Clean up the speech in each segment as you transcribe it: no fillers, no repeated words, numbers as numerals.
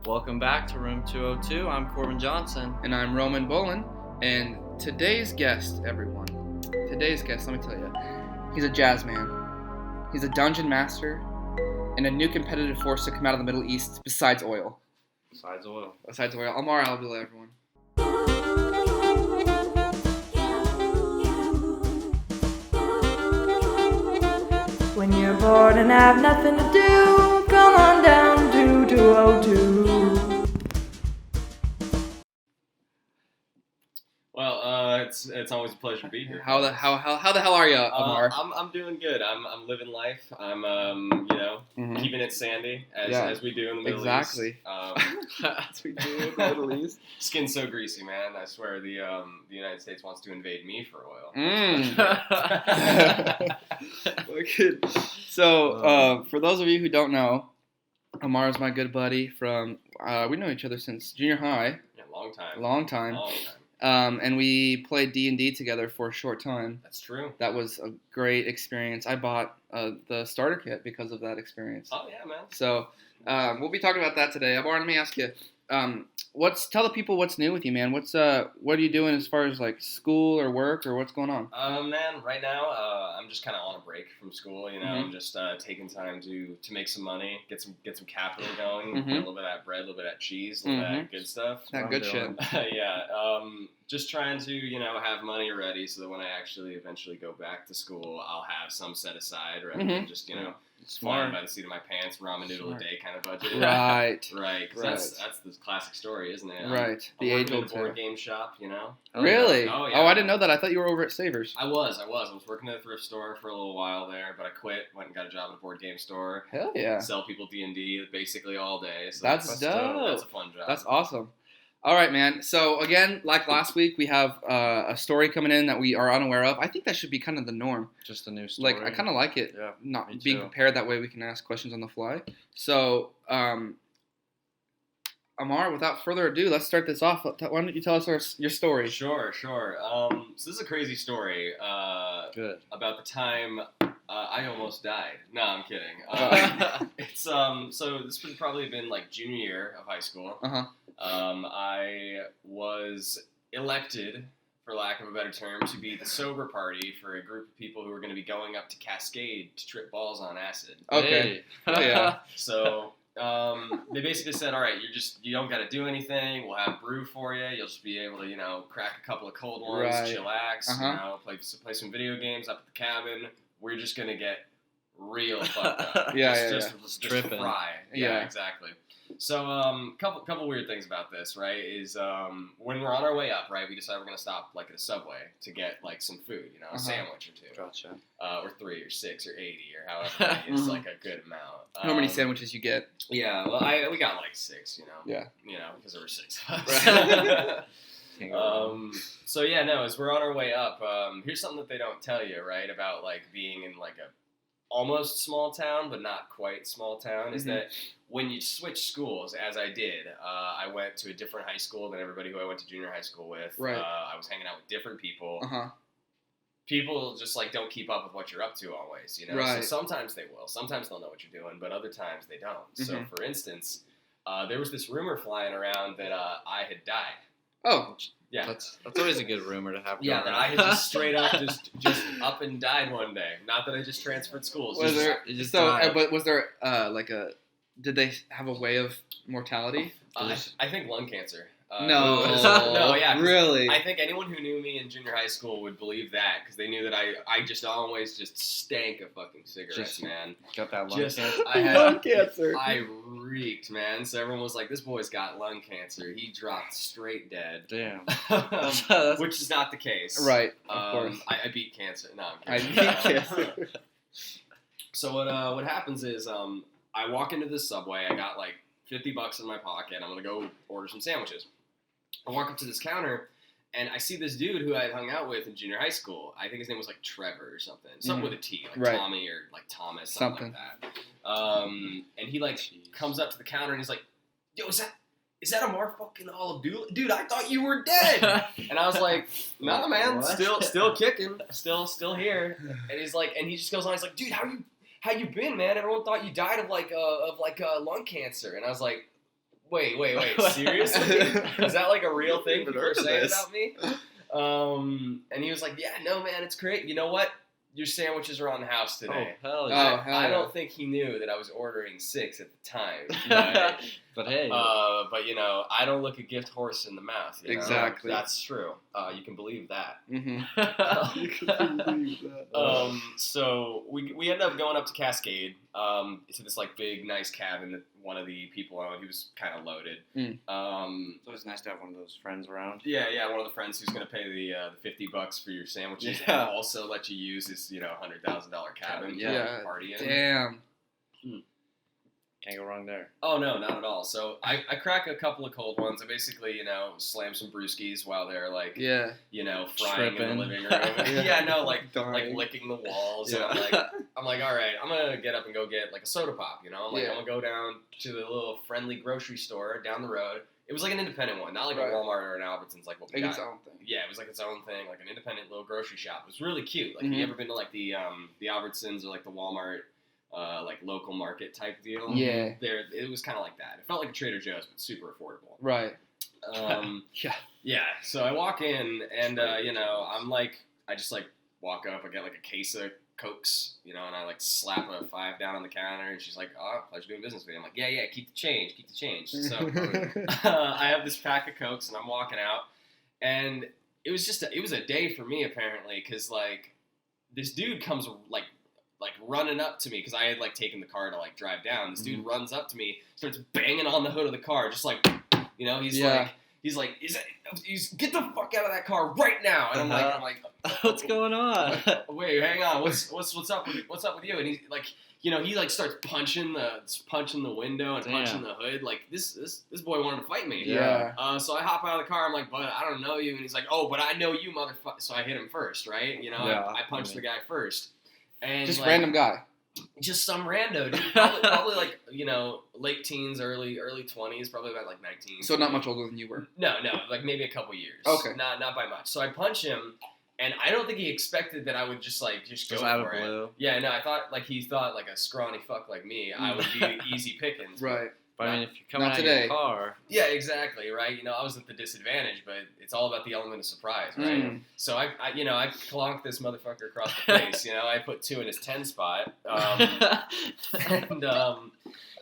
Welcome back to Room 202. I'm Corbin Johnson. And I'm Roman Bolin. And today's guest, everyone. Let me tell you. He's a jazz man. He's a dungeon master. And a new competitive force to come out of the Middle East besides oil. Besides oil. Ammar Al-Abdulah, everyone. When you're bored and have nothing to do, come on down to 202. Well, it's always a pleasure to be here. How the hell are you, Ammar? I'm doing good. I'm living life. I'm keeping it sandy as we do in the Middle exactly. East. As we do in the Middle East. Skin's so greasy, man. I swear the United States wants to invade me for oil. Good. So, for those of you who don't know, Ammar is my good buddy from. We know each other since junior high. Yeah, long time. Long time. And we played D&D together for a short time. That's true. That was a great experience. I bought the starter kit because of that experience. Oh yeah, man. So we'll be talking about that today. Ammar, let me ask you, tell the people what's new with you, man. What are you doing as far as like school or work or what's going on? Man, right now I'm just kind of on a break from school. You know, Mm-hmm. I'm just taking time to make some money, get some capital going, Mm-hmm. a little bit of that bread, a little bit of that cheese, a little bit of that good stuff. That good shit. Yeah. Just trying to have money ready so that when I actually eventually go back to school, I'll have some set aside rather than just flying by the seat of my pants, ramen noodle a day kind of budget. Right. Right. 'Cause that's the classic story, isn't it? Right. I'm working in a board game shop, Really? Oh, yeah. Oh, I didn't know that. I thought you were over at Savers. I was working at a thrift store for a little while there, but I quit, went and got a job at a board game store. Hell yeah. Sell people D&D basically all day. So That's that's dope. That's a fun job. That's awesome. All right, man. So, again, like last week, we have a story coming in that we are unaware of. I think that should be kind of the norm. Just a new story. Like, I kind of like it. Yeah, not me being too. prepared. That way we can ask questions on the fly. So, Ammar, without further ado, let's start this off. Why don't you tell us your story? Sure. So this is a crazy story Good. about the time I almost died. No, I'm kidding. It's so this would probably have been like junior year of high school. Uh-huh. I was elected, for lack of a better term, to be the sober party for a group of people who were going to be going up to Cascade to trip balls on acid. Okay. Hey. Oh, yeah. So they basically said, all right, you don't got to do anything. We'll have brew for you. You'll just be able to, crack a couple of cold ones, Right. chillax, Uh-huh. play some video games up at the cabin. We're just going to get real fucked up. Yeah, just Tripping. fry. Yeah. Exactly. So, couple weird things about this, right? Is when we're on our way up, right? We decide we're gonna stop like at a Subway to get like some food, a Uh-huh. sandwich or two, Gotcha. or 3 or 6 or 80 or however many is like a good amount. How many sandwiches you get? Yeah, well, we got like 6, Yeah. because there were 6 of us. Right. So yeah, no, as we're on our way up, here's something that they don't tell you, right? About like being in like a almost small town, but not quite small town, is Mhm. that when you switch schools, as I did, I went to a different high school than everybody who I went to junior high school with. Right. I was hanging out with different people. Uh-huh. People just like don't keep up with what you're up to always, Right. So sometimes they will. Sometimes they'll know what you're doing, but other times they don't. So Mhm. for instance, there was this rumor flying around that I had died. Oh. Yeah. That's always a good rumor to have. Yeah, going that around. I had just straight up just up and died one day. Not that I just transferred schools. Was just- there? you just So, died. but was there like a? Did they have a way of mortality? I think lung cancer. No. No, yeah. 'cause Really? I think anyone who knew me in junior high school would believe that because they knew that I just always just stank of fucking cigarettes, Just- man. Got that lung Just cancer. I had Lung cancer. I reeked, man. So everyone was like, "This boy's got lung cancer." He dropped straight dead, Damn. which is not the case. Right. Of course. I beat cancer. No, I'm I kidding. beat cancer. So what happens is I walk into this Subway. I got like $50 in my pocket. I'm gonna go order some sandwiches. I walk up to this counter, and I see this dude who I had hung out with in junior high school. I think his name was like Trevor or something. Something with a T, like Right. Tommy or like Thomas, something like that. And he like comes up to the counter and he's like, "Yo, is that Ammar fucking Al-Abdulah? Dude, I thought you were dead." And I was like, "Nah, man, What? still kicking, still here." And he's like, and he just goes on. He's like, "Dude, how you been, man? Everyone thought you died of lung cancer." And I was like, Wait. Seriously? Is that like a real thing people are saying about me? And he was like, yeah, no, man, it's great. You know what? Your sandwiches are on the house today. Oh, hell yeah. I don't think he knew that I was ordering 6 at the time. But, But hey. but you know, I don't look a gift horse in the mouth. You know? Exactly. That's true. You can believe that. Mm-hmm. You can believe that. So we ended up going up to Cascade, to this like big nice cabin that one of the people owned. He was kind of loaded. Mm. It's always nice to have one of those friends around. Yeah, one of the friends who's gonna pay the $50 for your sandwiches Yeah. and also let you use his $100,000 cabin Yeah. to party in. Damn. Can't go wrong there. Oh no, not at all. So I crack a couple of cold ones. I basically slam some brewskis while they're like Yeah. frying in Tripping. the living room. like Dying. licking the walls. Yeah. And I'm like, all right, I'm gonna get up and go get like a soda pop. I'm like, Yeah. I'm gonna go down to the little friendly grocery store down the road. It was like an independent one, not like Right. a Walmart or an Albertsons like what we Like got. its own thing. Yeah, it was like its own thing, like an independent little grocery shop. It was really cute. Like, Mhm. you ever been to like the Albertsons or like the Walmart, like local market type deal? Yeah. There, it was kind of like that. It felt like a Trader Joe's, but super affordable. Right. Yeah. Yeah. So I walk in, and I'm like, I just like walk up. I get like a case of Cokes, and I like slap a $5 down on the counter, and she's like, "Oh, pleasure doing business with you." I'm like, "Yeah, keep the change." So I have this pack of Cokes, and I'm walking out, and it was a day for me apparently, because like this dude comes like running up to me, because I had like taken the car to like drive down. This dude runs up to me, starts banging on the hood of the car, just like he's like, get the fuck out of that car right now. And I'm like, What's going on? wait, hang on, what's up with you? And he's like, he like starts punching the window and punching the hood. Like this boy wanted to fight me. Yeah. So I hop out of the car. I'm like, but I don't know you. And he's like, oh, but I know you, motherfucker. So I hit him first, right? I punched the guy first. And Just like, random guy. just some rando dude, probably like late teens, early 20s, probably about like 19. So not much older than you were. No, like maybe a couple years. Okay. Not by much. So I punch him, and I don't think he expected that I would just go out of for it. blue. Yeah, no, I thought like he thought like a scrawny fuck like me, I would be easy pickings. Right. But I mean, if you're coming Not out of today. your car, Yeah, exactly, right? I was at the disadvantage, but it's all about the element of surprise, right? Mm. So I clonked this motherfucker across the face. I put 2 in his 10 spot. And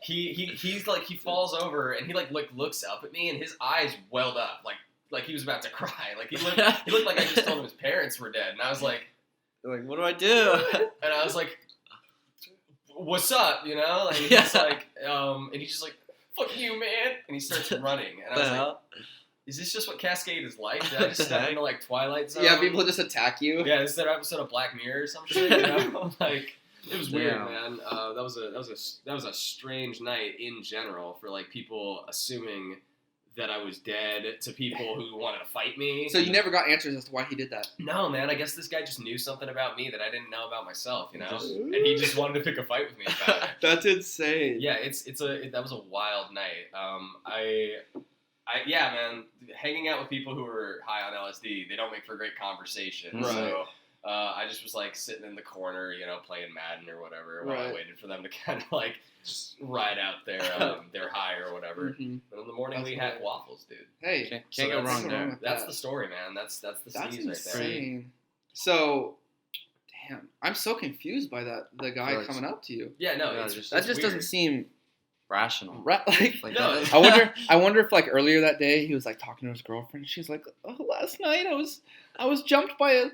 he's like, he falls over and he like looks up at me, and his eyes welled up like he was about to cry. Like he looked like I just told him his parents were dead, and I was like, what do I do? and I was like, what's up, And he's like, and he's just like, fuck you, man, and he starts running, and I was like, is this just what Cascade is like? Did I just step into like Twilight Zone? Yeah, people just attack you. Yeah, is there an episode of Black Mirror or some shit? Like, it was weird, man. That was a strange night in general for like people assuming that I was dead to people who wanted to fight me. So you never got answers as to why he did that. No, man. I guess this guy just knew something about me that I didn't know about myself, and he just wanted to pick a fight with me about it. That's insane. Yeah, that was a wild night. Yeah, man, hanging out with people who are high on LSD, they don't make for great conversation. Right. So I just was like sitting in the corner, playing Madden or whatever, while I waited for them to kind of like ride out their high or whatever. Mm-hmm. But in the morning we had waffles, dude. Hey, Can't go wrong there. That's the story, man. That's the sneeze right there. insane. So, damn, I'm so confused by that. The guy Right. coming up to you. Yeah, no, Yeah, it's just- That it's just weird. doesn't seem Rational. like. Like No, that. I wonder if like earlier that day he was like talking to his girlfriend. She's like, "Oh, last night I was jumped by a."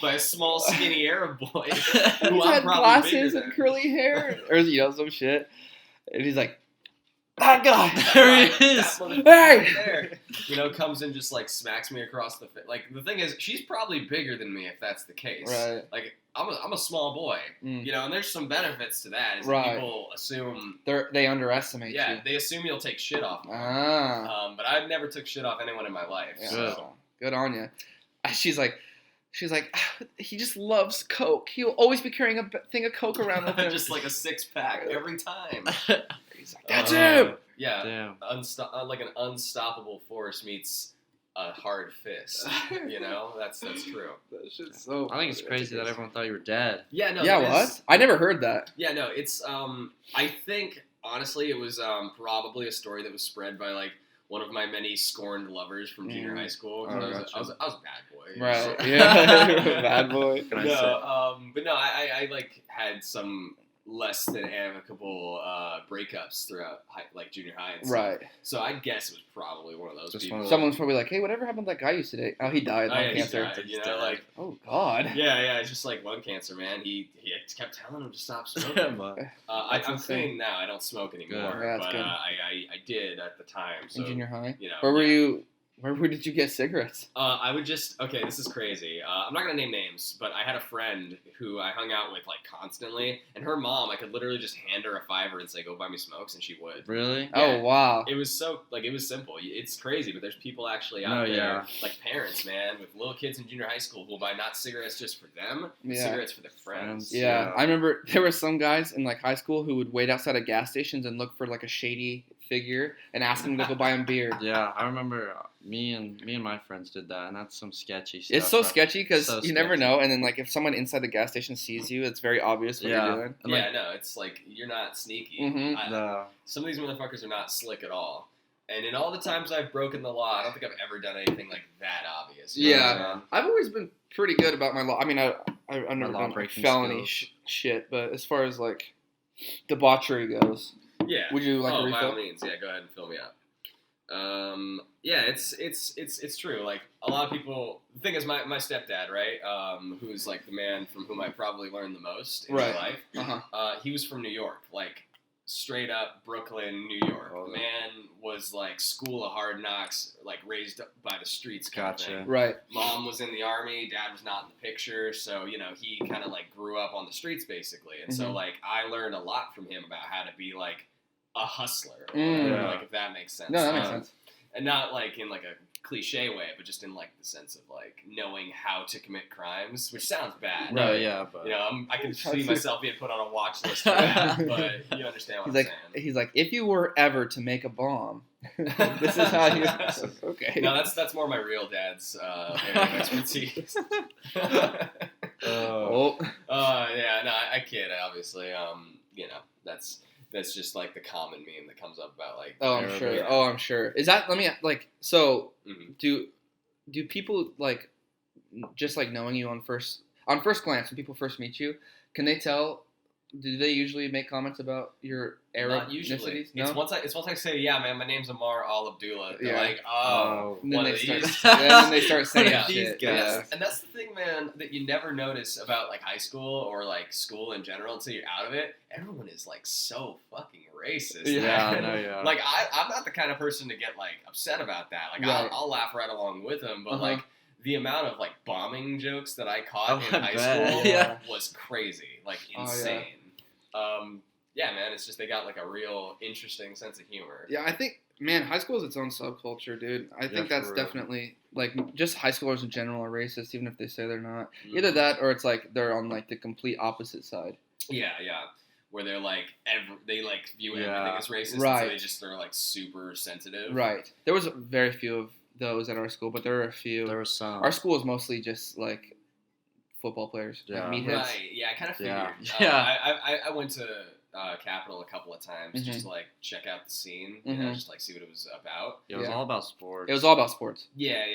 by a small, skinny Arab boy He who I'm had probably glasses bigger and than. curly hair, or some shit. And he's like, "That guy." There he is. That motherfucker Hey! there, comes and just like smacks me across the face. Like the thing is, she's probably bigger than me if that's the case. Right. Like I'm a small boy, Mm. and there's some benefits to that. Is Right. that people assume, They underestimate you. they assume you'll take shit off me. Ah. But I've never took shit off anyone in my life. Yeah, Good. So. good on you. She's like, he just loves Coke. He'll always be carrying a thing of Coke around with him. Just like a 6-pack every time. He's like, that's him. Yeah. Damn. Like an unstoppable force meets a hard fist. That's true. That shit's so. I think it's crazy that everyone thought you were dead. Yeah, no. Yeah, that what? is- I never heard that. Yeah, no. It's I think honestly, it was probably a story that was spread by like one of my many scorned lovers from junior high school. 'Cause Oh, I was a bad boy. Right. So- Yeah. Bad boy. Can I No, say? but no, I like had some less than amicable breakups throughout junior high and stuff. Right. So I guess it was probably one of those Just people. one of Someone's probably like, hey, whatever happened to that guy you today? Oh, he died. Oh, Lung yeah, he cancer. died, you know, Dead. like, Oh, God. yeah, it's just like lung cancer, man. He kept telling him to stop smoking. But That's I'm insane. clean now. I don't smoke anymore, Yeah, that's but good. I did at the time. So In junior high? you know, Where were yeah. you? Where did you get cigarettes? I would just this is crazy. I'm not gonna name names, but I had a friend who I hung out with like constantly, and her mom, I could literally just hand her a $5 and say, "Go buy me smokes," and she would. really? Oh, wow. It was so it was simple. It's crazy, but there's people actually out No, there, yeah. like parents, man, with little kids in junior high school who will buy not cigarettes just for them, but Yeah. cigarettes for their friends. Yeah, Yeah. I remember there were some guys in like high school who would wait outside of gas stations and look for like a shady figure and ask them to go buy him beer. Yeah, I remember me and my friends did that, and that's some sketchy stuff. It's so right? sketchy because So you never sketchy. know, and then like if someone inside the gas station sees you, it's very obvious what Yeah. you're doing. And, Yeah, like, no, it's like you're not sneaky. Mhm. Some of these motherfuckers are not slick at all. And in all the times I've broken the law, I don't think I've ever done anything like that obvious. You know what I'm Yeah. saying? I've always been pretty good about my law. I mean, I've never done like, law-breaking felony skills. shit, but as far as like debauchery goes, Yeah. would you like a by refill? all means, yeah. Go ahead and fill me up. Yeah, it's true. Like a lot of people. The thing is, my stepdad, right? Who's like the man from whom I probably learned the most in Right. my life. Uh-huh. He was from New York, like straight up Brooklyn, New York. Oh, Man was like school of hard knocks, like raised up by the streets kind of Gotcha. thing. Right. Mom was in the army, dad was not in the picture, so you know he kind of like grew up on the streets basically, and so Mhm. like I learned a lot from him about how to be like a hustler, or Mm. whatever, Yeah. like if that makes sense. No, that makes Um, sense. and not like in like a cliche way, but just in like the sense of like knowing how to commit crimes, which sounds bad. No, yeah, but You know, I can How see to- myself being put on a watch list for that, but you understand what He's I'm like, if you were ever to make a bomb, this is how you. Okay. saying. No, that's more my real dad's area of expertise. Oh. Yeah, no, I kid, obviously. You know, that's just like the common meme that comes up about like. Oh, I'm Arab, sure. yeah. Oh, I'm sure. Is that? Let me like. So, Mhm. do people like just like knowing you on first glance when people first meet you? Can they tell? Do they usually make comments about your Arab Not usually. ethnicities? No. It's once I say, yeah, man, my name's Ammar Al-Abdulah. They're Yeah. like, oh, And then one they of start. these. Then they start saying Yeah. These shit. guys. Yeah. And that's the thing, man, that you never notice about like high school or like school in general until you're out of it. Everyone is like so fucking racist. Yeah, man. no, yeah. Like I'm not the kind of person to get like upset about that. Like Right. I'll laugh right along with them, but Uh-huh. like the amount of like bombing jokes that I caught Oh, in I high bet. school Yeah. was crazy, like Oh, yeah. insane. Yeah, man, it's just they got like a real interesting sense of humor. Yeah, I think, man, high school is its own subculture, dude. I think Yeah, that's for real. definitely, like, just high schoolers in general are racist, even if they say they're not. Mhm. Either that or it's like they're on, like, the complete opposite side. Yeah, where they're like they like view Yeah. everything as racist, Right. so they just are like super sensitive. Right. There was very few of those at our school, but there were a few. There was some. Our school is mostly just, like, football players. Yeah. Like meatheads. Right. Yeah, I kind of figured. Yeah. Yeah. I went to Capitol a couple of times Mhm. just to like check out the scene, you know, Mhm. just like see what it was about. It was Yeah. all about sports. It was all about sports. Yeah.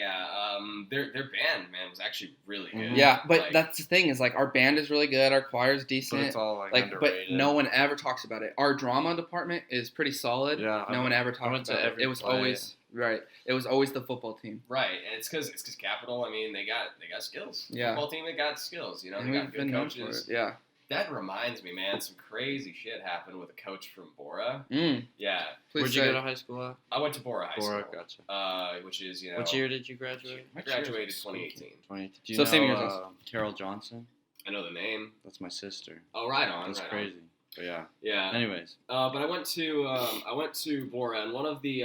Their band, man, was actually really good. Mhm. Yeah, but Like, that's the thing is, like, our band is really good, our choir is But decent. it's all like, Like, but underrated. no one ever talks about it. Our drama department is pretty solid. Yeah, No one ever I talked went to about it. every It was play. always right. It was always the football team. right, and it's because Capitol. I mean, they got skills. Yeah. Football team, they got skills. You know, And they we've got been good known for coaches. it. Yeah. That reminds me, man, some crazy shit happened with a coach from Bora. Mm. Yeah, Please Where'd you say. go to high school at? I went to Bora High Bora, School. gotcha. Which is, you know, What year did you graduate? I graduated 2018. 20. Do you So know same year as us. Carol Johnson? I know the name. That's my sister. Oh, right on. That's right crazy. But yeah. On. Yeah. Anyways. But I went to Bora, and one of the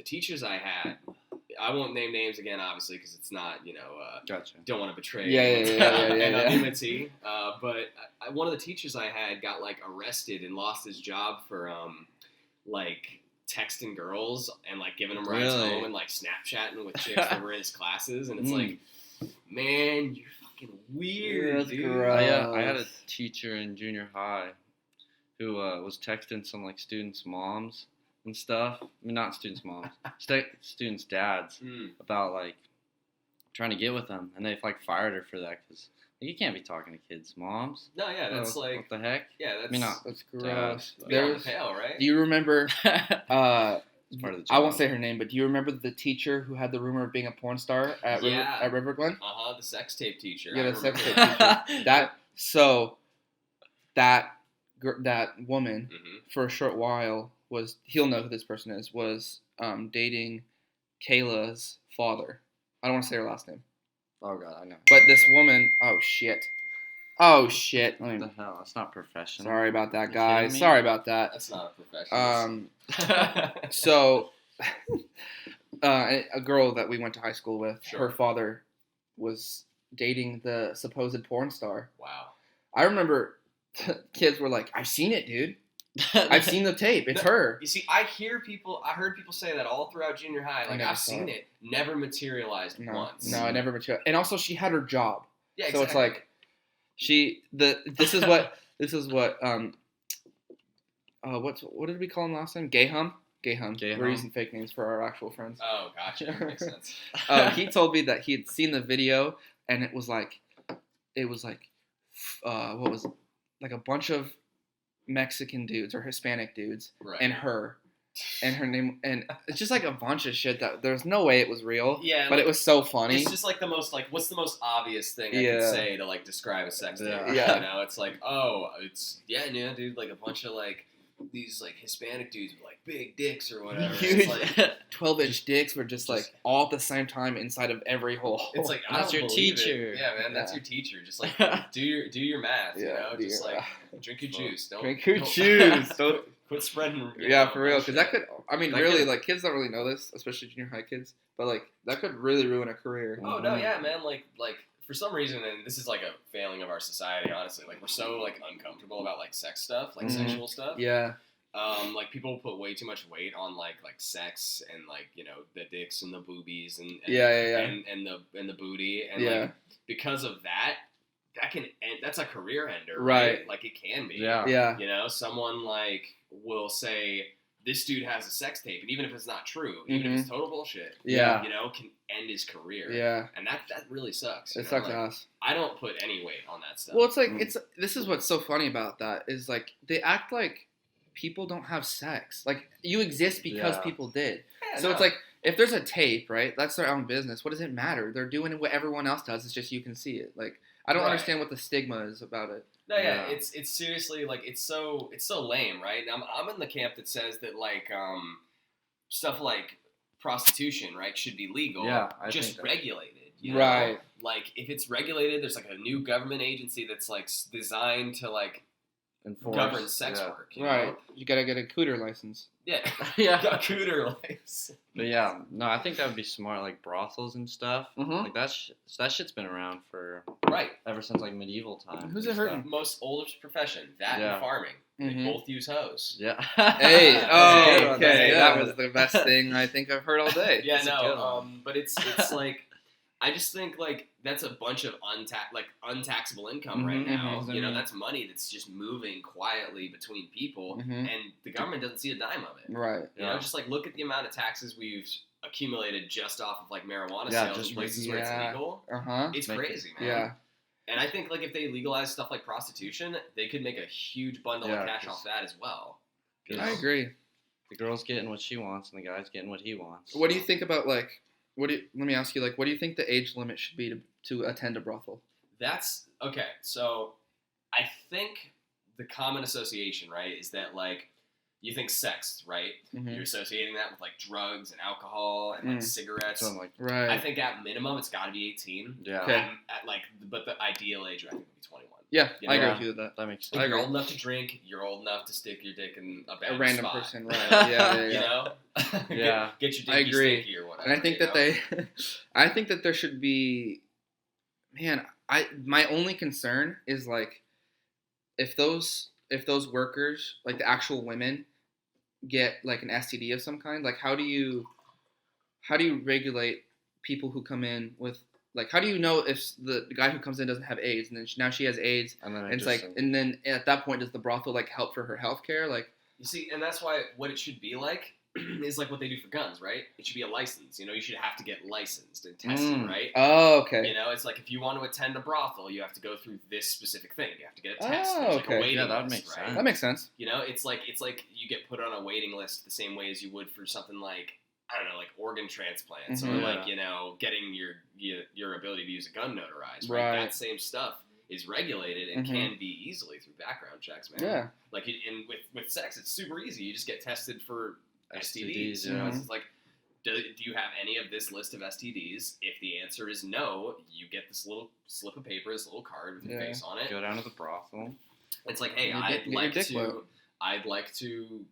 teachers I had, I won't name names again, obviously, because it's not, you know, Gotcha. don't want to betray Yeah, anonymity. But one of the teachers I had got like arrested and lost his job for like texting girls and like giving them rides Really? home and like Snapchatting with chicks that were in his classes, and it's Mm. like, man, you're fucking weird, That's dude. gross. I had a teacher in junior high who was texting some like students' moms and stuff. I mean, not students' moms, students' dads about like trying to get with them, and they like fired her for that because you can't be talking to kids' moms. No, yeah, that's what like the heck. Yeah, that's. I mean, not That's gross. dads, but- There Beyond was, the pale, right? do you remember? It's part of the I won't job. say her name, but do you remember the teacher who had the rumor of being a porn star at Yeah. at River Glen? The sex tape teacher. Yeah, I the sex remember tape that. teacher. That woman Mhm. for a short while he'll know who this person is, was dating Kayla's father. I don't want to say her last name. Oh god, I know. But this woman, oh shit. Let What me, the hell? That's not professional. sorry about that, You guys. kidding me? Sorry about that. That's not a professional. So, a girl that we went to high school with, Sure. her father was dating the supposed porn star. Wow. I remember kids were like, "I've seen it, dude. I've seen the tape. It's her." You see, I heard people say that all throughout junior high. Like, never I've saw seen it. it. Never materialized once. No, I never materialized. And also, she had her job. Yeah, So exactly. it's like, this is what what did we call him last time? Gay Hum. Gay We're Hum. using fake names for our actual friends. Oh, gotcha. Makes sense. He told me that he had seen the video and it was like what was it? Like a bunch of Mexican dudes or Hispanic dudes Right. and her name, and it's just like a bunch of shit that there's no way it was real. Yeah, but like, it was so funny. It's just like the most like what's the most obvious thing I Yeah. could say to like describe a sex tape? Yeah. You know, it's like, oh, it's dude, like a bunch of like these like Hispanic dudes with like big dicks or whatever. It's like 12-inch dicks were just like all at the same time inside of every hole. it's like I That's don't your believe it. teacher. Yeah, man, that's Yeah. your teacher. Just like do your math, you know, just like drink your juice. Don't drink your don't- juice. Don't. Quit spreading. Yeah, for real, because that could. I mean, That really, could- like kids don't really know this, especially junior high kids. But like that could really ruin a career. Oh no, yeah, man. Like for some reason, and this is like a failing of our society, honestly. Like we're so like uncomfortable about like sex stuff, like Mhm. sexual stuff. Yeah. Like people put way too much weight on like sex and like you know the dicks and the boobies and Yeah. and the booty and Yeah. like because of that can end, that's a career ender, Right. Like it can be. Yeah. Yeah. You know, someone like will say this dude has a sex tape, and even if it's not true, even if it's total bullshit, Yeah. you know, can end his career. Yeah. And that really sucks. you It know? sucks Like, ass. I don't put any weight on that stuff. Well, it's like Mm. this is what's so funny about that is like they act like people don't have sex. Like you exist because Yeah. people did. Yeah, So no. it's like if there's a tape, right? That's their own business. What does it matter? They're doing what everyone else does. It's just you can see it. Like I don't Right. understand what the stigma is about it. No, yeah, Yeah. it's seriously like it's so lame, right? I'm in the camp that says that like stuff like prostitution, right, should be legal, Yeah, I just think that. regulated. You know? Right. Like if it's regulated, there's like a new government agency that's like designed to like Enforce. govern sex yeah. work. You Right. Know? You gotta get a cooter license. Yeah. Yeah. Got cooter lights. But yeah, no, I think that would be smart, like brothels and stuff. Mhm. Like that shit's been around for Right. ever since like medieval times. Who's and it hurting? stuff. Most oldest profession, that Yeah. and farming. They Mhm. both use hose. Yeah. Hey, That's a oh, good one, okay, that's a good that one. was the best thing I think I've heard all day. Yeah, That's a good no, one. but it's like I just think like that's a bunch of untaxable income right Mhm, now. mhm, You know, mhm. that's money that's just moving quietly between people, Mhm. and the government doesn't see a dime of it. Right. You know, Yeah. just like look at the amount of taxes we've accumulated just off of like marijuana Yeah, sales just in places where yeah. it's legal. Uh huh. It's Make it- crazy, man. Yeah. And I think like if they legalize stuff like prostitution, they could make a huge bundle Yeah, of cash 'cause- off that as well. You I know? agree. The girl's getting what she wants, and the guy's getting what he wants. What do you think about like? Let me ask you like, what do you think the age limit should be to attend a brothel? That's okay. So I think the common association, right, is that like you think sex, right? Mhm. You're associating that with like drugs and alcohol and like Mm. cigarettes. So I'm like, Right. I think at minimum it's got to be 18. yeah, Okay. At like, but the ideal age I think would be 21. yeah, You I agree know? with you with that. that makes If sense. I you're agree. old enough to drink, you're old enough to stick your dick in a A bad random spot. person, right? Yeah, yeah, You yeah. know? Yeah. Get your I dick agree. stinky or whatever. And I think you that know? they, I think that there should be, man. My only concern is like, if those workers, like the actual women, get like an STD of some kind, like how do you regulate people who come in with like, how do you know if the guy who comes in doesn't have AIDS, and then now she has AIDS, And then and it's like, and then at that point, does the brothel like help for her health care? Like, You see, and that's why what it should be like is like what they do for guns, right? It should be a license. You should have to get licensed and tested, right? oh, okay. It's like if you want to attend a brothel, you have to go through this specific thing. You have to get a Oh, test. There's like okay. a waiting Yeah, that list, makes right? sense. That makes sense. It's like you get put on a waiting list the same way as you would for something like, I don't know, like organ transplants or Mhm. like, getting your ability to use a gun notarized, right? Right. That same stuff is regulated and Mhm. can be easily through background checks, man. Yeah. Like, and with sex, it's super easy. You just get tested for STDs. STDs, It's like, do you have any of this list of STDs? If the answer is no, you get this little slip of paper, this little card with your Yeah. face on it. Go down to the brothel. It's like, hey, Get your I'd like to,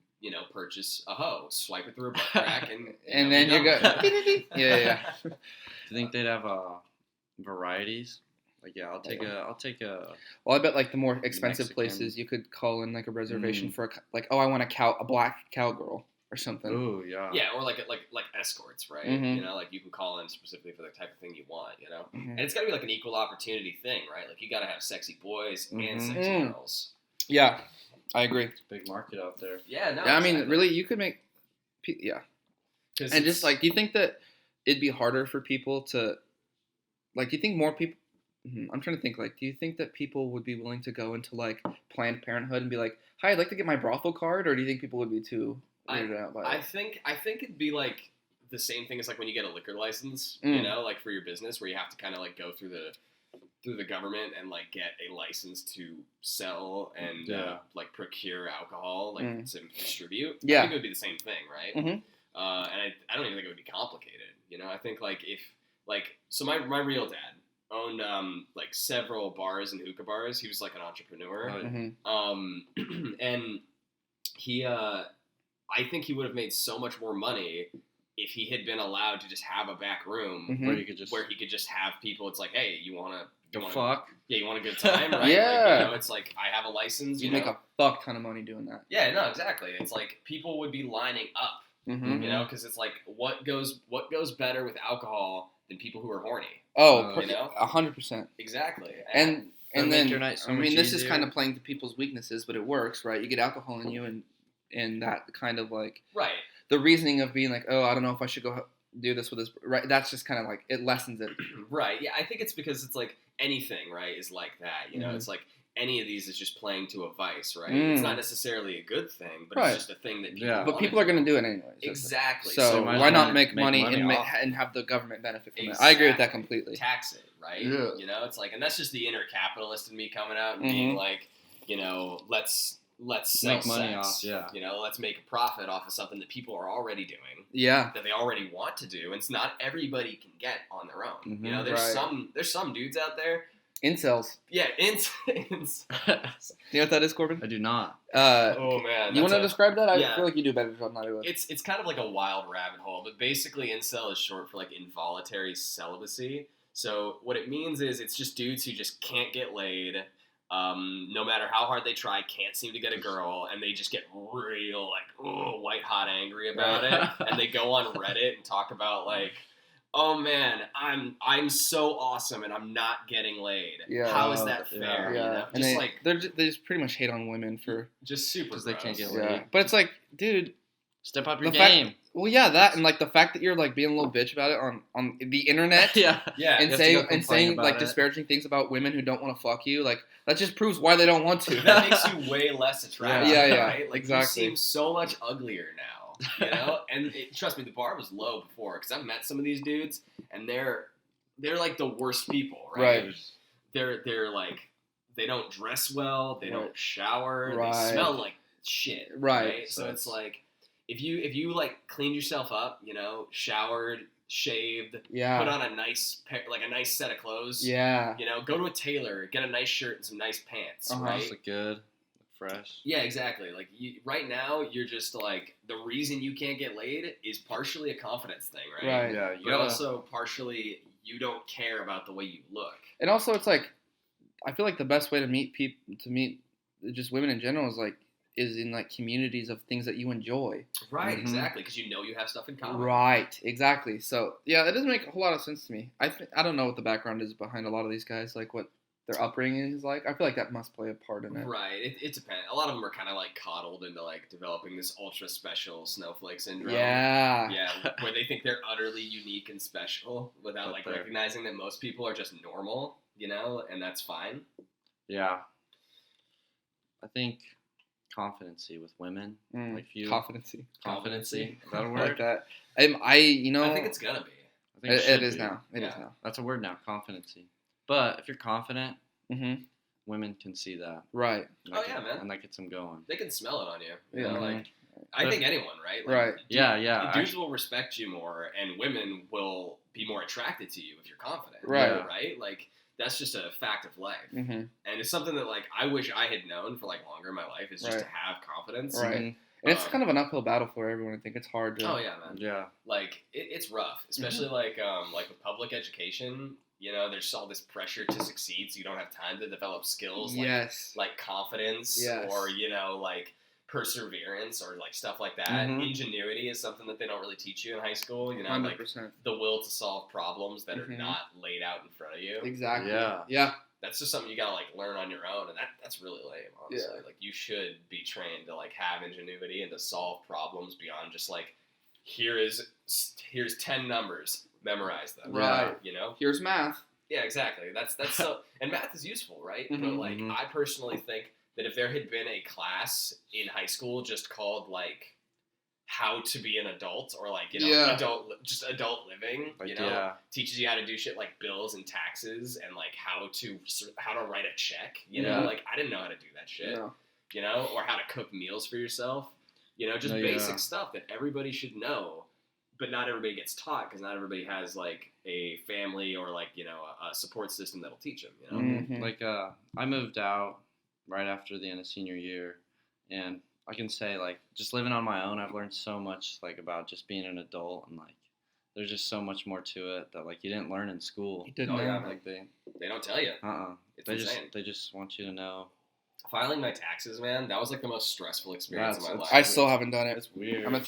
purchase a hoe. Swipe it through a butt crack, and And then you go. yeah. Do you think they'd have varieties? Like, yeah, I'll take a. Well, I bet like the more expensive Mexican. places, you could call in like a reservation for I want a black cowgirl or something. Ooh, yeah. Yeah, or like escorts, right? Mhm. Like you can call in specifically for the type of thing you want, Mhm. And it's got to be like an equal opportunity thing, right? Like you got to have sexy boys and Mhm. sexy Mm. girls. Yeah, I agree. It's a big market out there. Yeah, no. Yeah, I mean, exactly. really, you could make, yeah. 'Cause And just it's- like, do you think that it'd be harder for people to, like, do you think more people? I'm trying to think. Like, do you think that people would be willing to go into like Planned Parenthood and be like, "Hi, I'd like to get my brothel card," or do you think people would be too weirded out by I it? think it'd be like the same thing as like when you get a liquor license, like for your business, where you have to kind of like go through the government and like get a license to sell and like procure alcohol, like to distribute. Yeah. I think it would be the same thing, right? Mhm. And I don't even think it would be complicated. I think like if so my real dad owned like several bars and hookah bars. He was like an entrepreneur. Oh, yeah. Mhm. And he I think he would have made so much more money if he had been allowed to just have a back room Mhm. Where you could just where he could just have people. It's like, hey, you want go fuck. Yeah, you want a good time, right? Yeah. Like, it's like I have a license. You'd make a fuck ton of money doing that. Yeah, no, exactly. It's like people would be lining up, Mm-hmm. because it's like what goes better with alcohol than people who are horny. Oh, 100%. 100%. Exactly. And That'll then make your night so I mean, much this is easier. kind of playing to people's weaknesses, but it works, right? You get alcohol in you, and that kind of like right. the reasoning of being like, oh, I don't know if I should go do this with this, right? That's just kind of like it lessens it. Right. Yeah, I think it's because it's like anything, right, is like that. Mhm. It's like any of these is just playing to a vice, right? Mm. It's not necessarily a good thing, but Right. it's just a thing that people Yeah. But wanna people are do. going to do it anyways. Exactly. So might as why well not make money, off. and have the government benefit from it? I agree with that Exactly. completely. Tax it, right? Yeah. It's like, and that's just the inner capitalist in me coming out and Mhm. being like, let's sell Make money sex. off, yeah. Let's make a profit off of something that people are already doing, Yeah. that they already want to do, and it's not everybody can get on their own. Mhm. There's some dudes out there. Incels. Yeah, You know what that is, Corbin? I do not. oh man, You want to describe that? I yeah. feel like you do a better job than I do. It's kind of like a wild rabbit hole, but basically incel is short for like involuntary celibacy. So what it means is it's just dudes who just can't get laid, no matter how hard they try, can't seem to get a girl, and they just get real like white hot angry about it, and they go on Reddit and talk about like, oh man, I'm so awesome and I'm not getting laid. Yeah. How is that fair? Yeah. And Just they just pretty much hate on women for just super Because they can't gross. get laid. yeah. But it's like, dude. Step up your The fact- game. Well, yeah, that and like the fact that you're like being a little bitch about it on the internet. Yeah. Yeah, And You have to saying go and complain saying about like it. disparaging things about women who don't want to fuck you, like that just proves why they don't want to. that makes you way less attractive. Yeah, right? Like exactly. You seem so much uglier now, And trust me, the bar was low before because I've met some of these dudes, and they're like the worst people, right? Right. They're like they don't dress well, they Right. don't shower, Right. they smell like shit, Right. So it's like if you like cleaned yourself up, showered, shaved, Yeah. put on a nice set of clothes. Yeah. Go to a tailor, get a nice shirt and some nice pants, Uh-huh. right? Look good. Look fresh. Yeah, exactly. Like right now, you're just like the reason you can't get laid is partially a confidence thing, right? Right. Yeah. You But gotta. also partially you don't care about the way you look. And also, it's like I feel like the best way to meet just women in general is like is in like communities of things that you enjoy. Right, Mhm. exactly, because you know you have stuff in common. Right, exactly. So yeah, that doesn't make a whole lot of sense to me. I don't know what the background is behind a lot of these guys, like what their upbringing is like. I feel like that must play a part in it. Right, it depends. A lot of them are kind of like coddled into like developing this ultra special snowflake syndrome. Yeah. Yeah, where they think they're utterly unique and special without But like they're- recognizing that most people are just normal, and that's fine. Yeah. I think confidency with women. Like if you Confidency. confidency. Is that a I word? like that. I I think it's gonna be. I think it should is be. now. It is Yeah. now. That's a word now, confidency. But if you're confident, Mm-hmm. women can see that. Right. And Oh, that yeah, man. And that gets them going. They can smell it on you. Yeah. You know, like I But- think anyone, right? Like, Right. Yeah. Dudes will respect you more, and women will be more attracted to you if you're confident. Right. Yeah. Right. Like that's just a fact of life, Mm-hmm. and it's something that like I wish I had known for like longer in my life is just to Right. have confidence. Right. Mhm. And it's Um, kind of an uphill battle for everyone. I think it's hard to. Oh yeah, man. Yeah. Like it's rough, especially like with public education. There's all this pressure to succeed, so you don't have time to develop skills Yes. like confidence Yes. or like perseverance or like stuff like that. Mhm. Ingenuity is something that they don't really teach you in high school. 100%. Like the will to solve problems that are Mhm. not laid out in front of you. Exactly. Yeah. Yeah. That's just something you gotta like learn on your own, and that's really lame, honestly. Yeah. Like you should be trained to like have ingenuity and to solve problems beyond just like here's 10 numbers, memorize them. Right. Here's math. Yeah, exactly. That's so, and math is useful, right? But Mhm. like, Mhm. I personally think that if there had been a class in high school just called like how to be an adult, or like Yeah. adult living, Like, yeah. teaches you how to do shit like bills and taxes and like how to write a check. Yeah. Like I didn't know how to do that shit. No. Or how to cook meals for yourself. Just No, basic yeah. stuff that everybody should know, but not everybody gets taught because not everybody has like a family or like a support system that'll teach them. Mhm. Like I moved out right after the end of senior year, and I can say like just living on my own, I've learned so much like about just being an adult, and like there's just so much more to it that like you didn't learn in school. You didn't Oh, yeah, know. man. Like They don't tell you. It's they insane. just want you to know. Filing my taxes, man, that was like the most stressful experience of my life. I still haven't done it. It's weird. I'm I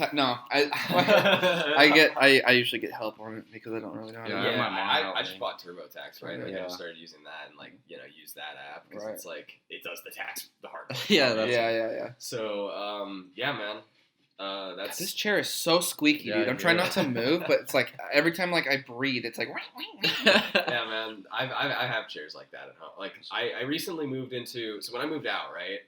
usually get help on it because I don't really know how to Yeah, do it. my mom I helped just me. bought TurboTax, right? Like I Yeah. just started using that and like use that app because Right. it's like it does the tax the hard way. Yeah, that's- Yeah. So yeah, man. That's This chair is so squeaky, Yeah, dude. I'm I trying hear not to move, but it's like every time like I breathe, it's like. yeah, man. I have chairs like that at home. Like I recently moved into, so when I moved out, right,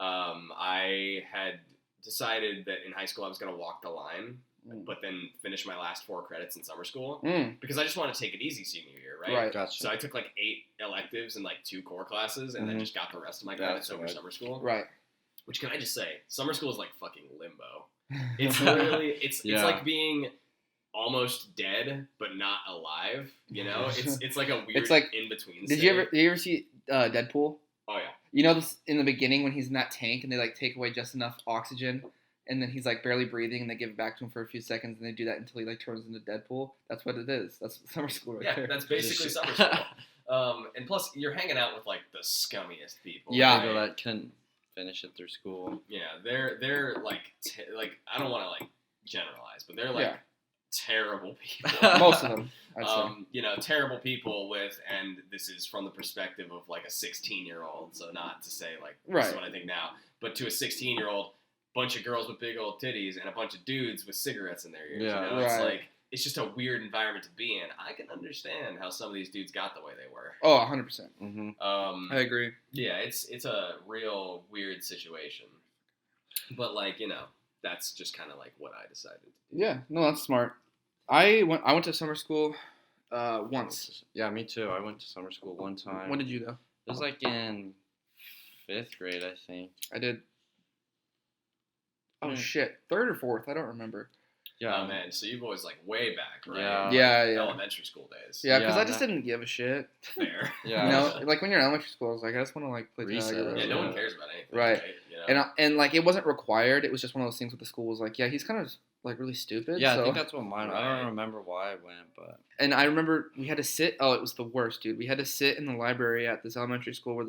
I had decided that in high school I was gonna walk the line, but then finish my last 4 credits in summer school because I just wanted to take it easy senior year, right? Right. Gotcha. So I took like 8 electives and like 2 core classes, and then Mhm. just got the rest of my Yeah, credits that's over right. summer school. Right. Which, can I just say, summer school is like fucking limbo. It's literally it's Yeah. like being almost dead but not alive. It's like a weird It's like- in between. Did you ever see Deadpool? Oh yeah. You know this in the beginning when he's in that tank and they like take away just enough oxygen and then he's like barely breathing and they give it back to him for a few seconds and they do that until he like turns into Deadpool. That's what it is. That's summer school right Yeah, there. that's basically summer school. And plus, you're hanging out with like the scummiest people. Yeah. People right? that couldn't finish it through school. Yeah, they're like like I don't want to like generalize, but they're like Yeah. terrible people. Most of them, I'd say. Terrible people with, and this is from the perspective of like a 16-year-old, so not to say like this is Right. what I think now, but to a 16-year-old, bunch of girls with big old titties and a bunch of dudes with cigarettes in their ears. Yeah. It's Right. like it's just a weird environment to be in. I can understand how some of these dudes got the way they were. Oh, 100%. Mm-hmm. I agree. Yeah, it's a real weird situation, but like that's just kind of like what I decided. Yeah, no, that's smart. I went to summer school once. Yeah, me too. I went to summer school one time. When did you though? It was like in 5th grade, I think. I did. Oh Yeah. shit, 3rd or 4th? I don't remember. Yeah, Oh man, so you've always like way back, right? Yeah. Yeah. Elementary school days. Yeah, because Yeah, I just that- didn't give a shit. Fair. Yeah. You know, like when you're in elementary school, I was like, I just want to like play tag Recess. or whatever. Yeah, no one Yeah. cares about anything. Right. Right? And like it wasn't required. It was just one of those things where the school was like, yeah, he's kind of like really stupid. Yeah, so. I think that's what mine. I Right. don't remember why I went, but And I remember we had to sit. Oh, it was the worst, dude. We had to sit in the library at this elementary school where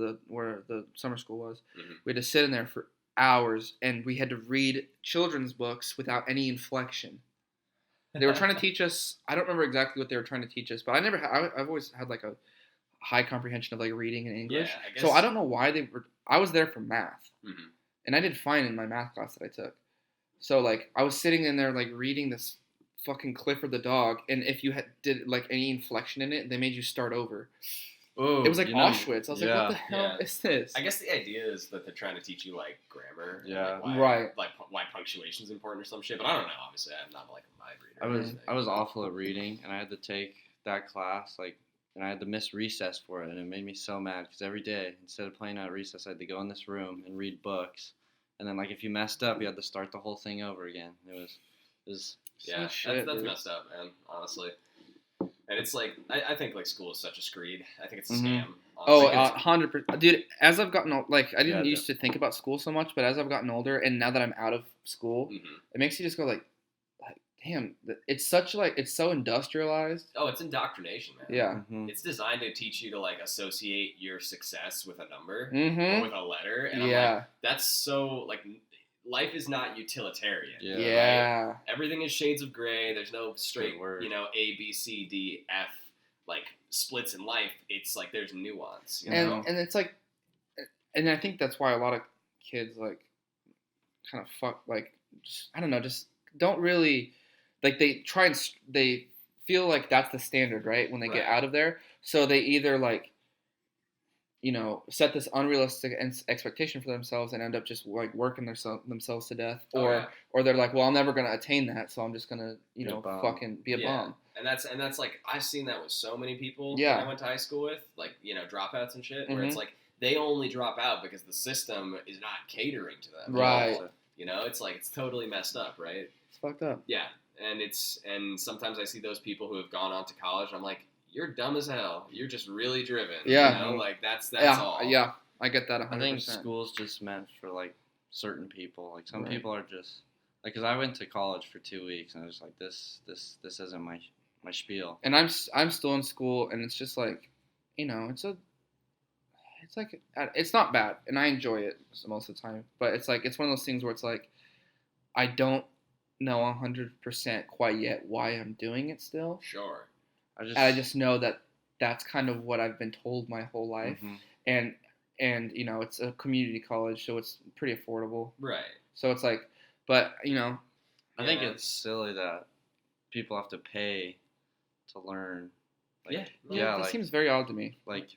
the summer school was. Mhm. We had to sit in there for hours, and we had to read children's books without any inflection. They were trying to teach us. I don't remember exactly what they were trying to teach us, but I've always had like a high comprehension of like reading and English. Yeah, I guess. So I don't know why they were. I was there for math, Mhm. and I did fine in my math class that I took. So like I was sitting in there like reading this fucking Clifford the dog, and if you did like any inflection in it, they made you start over. Oh, It was like Auschwitz. I was like, yeah. what the hell is this? I guess the idea is that they're trying to teach you like grammar. and, Yeah. like, why, Right. Like why punctuation is important or some shit. But I don't know. Obviously, I'm not like a mind reader. I was awful at reading, and I had to take that class and I had to miss recess for it, and it made me so mad because every day instead of playing out recess, I had to go in this room and read books, and then like if you messed up, you had to start the whole thing over again. It was Yeah, shit, that's dude. messed up, man. Honestly, and it's like I think like school is such a screed. I think it's a Mhm. scam. Oh, honestly. 100%, dude. As I've gotten like, I didn't Yeah, used to think about school so much, but as I've gotten older, and now that I'm out of school, Mhm. it makes you just go like, damn, it's such like it's so industrialized. Oh, it's indoctrination, man. Yeah. Mhm. It's designed to teach you to like associate your success with a number or Mm-hmm. with a letter, and I'm Yeah. like, that's so like life is not utilitarian. Yeah. Yeah. Everything is shades of gray. There's no straight, Good word. A, B, C, D, F, like splits in life. It's like there's nuance. You know? And it's like, and I think that's why a lot of kids like kind of I don't know, just don't really like they try and they feel like that's the standard, right? When they get Right. out of there, so they either like set this unrealistic expectation for themselves and end up just like working themselves to death, Oh, or yeah. or they're like, well, I'm never gonna attain that, so I'm just gonna Be a bum. fucking be a bum. And that's like I've seen that with so many people Yeah. that I went to high school with, like dropouts and shit, where it's Mhm. like they only drop out because the system is not catering to them. Right. It's like it's totally messed up, right? It's fucked up. Yeah. And sometimes I see those people who have gone on to college. And I'm like, you're dumb as hell. You're just really driven. Yeah. Like that's yeah, all. yeah, I get that 100%. I think school's just meant for like certain people. Like some Right. people are just like, cause I went to college for 2 weeks and I was like, this isn't my spiel. And I'm still in school, and it's just like, it's not bad, and I enjoy it most of the time. But it's like it's one of those things where it's like I don't know 100% quite yet why I'm doing it still. Sure. I just know that that's kind of what I've been told my whole life, Mhm. and it's a community college, so it's pretty affordable. Right. So it's like, but I think Yeah. it's silly that people have to pay to learn. Like, Yeah. yeah, that like, seems very odd to me. like,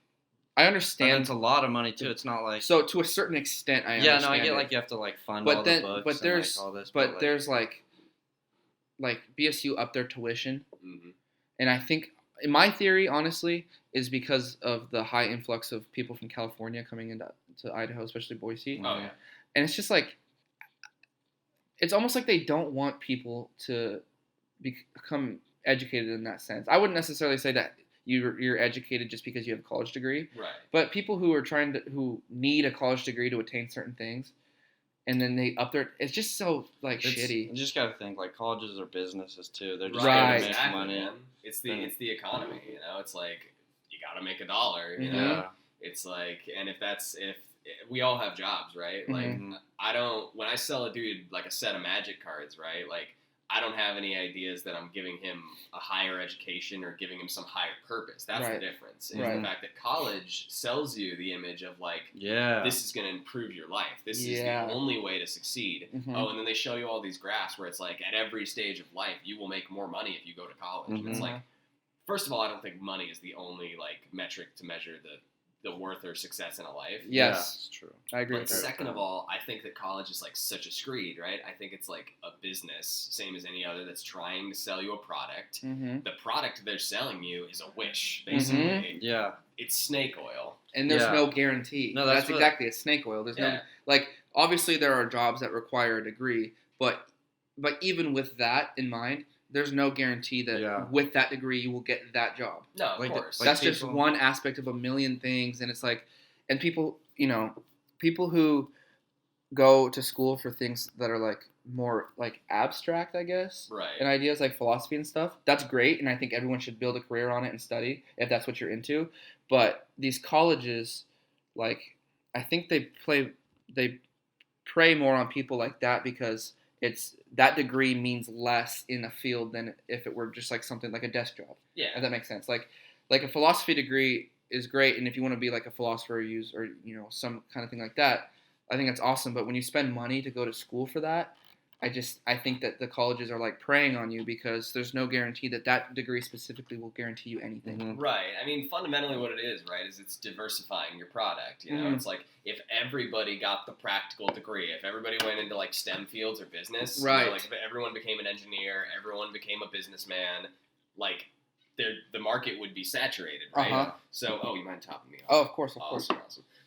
I and understand. it's a lot of money too. It's not like, So to a certain extent, I yeah, understand. no, I get it. like you have to like fund But all then- the books but and there's- like all this, But like, there's like BSU up their tuition, hmm and I think my theory, honestly, is because of the high influx of people from California coming into Idaho, especially Boise, Oh yeah. and it's just like it's almost like they don't want people to become educated in that sense. I wouldn't necessarily say that you're educated just because you have a college degree, Right. but people who need a college degree to attain certain things, and then they up their, it's just so like shitty. You just gotta think like colleges are businesses too. They're just Right. trying to make Exactly, money. man. It's the economy. It's like you gotta make a dollar. You Mhm. know. Yeah. It's like, and if we all have jobs, right? Like Mhm. I don't, when I sell a dude like a set of magic cards, right? Like I don't have any ideas that I'm giving him a higher education or giving him some higher purpose. That's Right. the difference. Is Right. the fact that college sells you the image of like, Yeah. this is going to improve your life. This is Yeah. the only way to succeed. Mhm. Oh, and then they show you all these graphs where it's like at every stage of life, you will make more money if you go to college. And it's Mhm. like, first of all, I don't think money is the only like metric to measure the worth or success in a life. Yes, Yeah, it's true. I agree But with that. second of all, I think that college is like such a screed, right? I think it's like a business, same as any other, that's trying to sell you a product. Mm-hmm. The product they're selling you is a wish, basically. Mm-hmm. Yeah. It's snake oil. And there's Yeah. no guarantee. No, that's that's what- exactly, it's snake oil. There's Yeah. no, like, obviously there are jobs that require a degree, but even with that in mind, there's no guarantee that Yeah. with that degree you will get that job. No, of Like the- course. like That's just people- one aspect of a million things, and it's like, and people who go to school for things that are like more like abstract, I guess, right. and ideas like philosophy and stuff, that's great, and I think everyone should build a career on it and study if that's what you're into. But these colleges, like, I think they prey more on people like that because that degree means less in a field than if it were just like something like a desk job. Yeah. If that makes sense. Like a philosophy degree is great, and if you want to be like a philosopher or some kind of thing like that, I think that's awesome. But when you spend money to go to school for that, I think that the colleges are like preying on you because there's no guarantee that degree specifically will guarantee you anything. Mhm. Right. I mean, fundamentally what it is, right, is it's diversifying your product. You know, Mhm. it's like if everybody got the practical degree, if everybody went into like STEM fields or business, Right. like if everyone became an engineer, everyone became a businessman, like the market would be saturated, right? Uh-huh. So, you mind topping me off? Oh, of course. Awesome.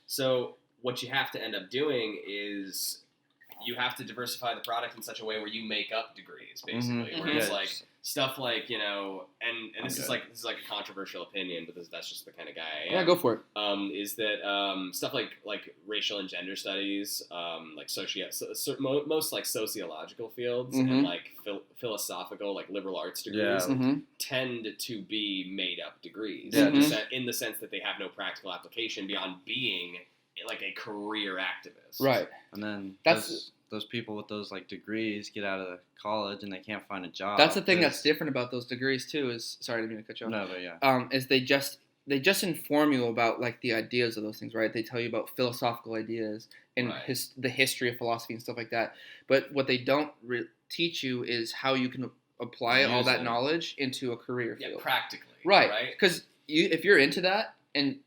So what you have to end up doing is you have to diversify the product in such a way where you make up degrees, basically. Mhm. Where it's Yeah, like just- stuff like, and this is Okay. like a controversial opinion, but that's just the kind of guy I am. Yeah, go for it. Is that stuff like racial and gender studies, like most like sociological fields Mhm. and like philosophical, like liberal arts degrees Yeah. Mm-hmm. tend to be made up degrees Yeah, in the sense that they have no practical application beyond being like a career activist. Right. And then That's- those people with those like degrees get out of college and they can't find a job. That's the thing that's 'cause- different about those degrees too. Is sorry, I didn't mean to cut you off. No, but yeah. Is they just inform you about like the ideas of those things, right? They tell you about philosophical ideas and Right. the history of philosophy and stuff like that. But what they don't teach you is how you can apply all Use that it. knowledge into a career Yeah, field. practically. Right. Right. Because if you're into that and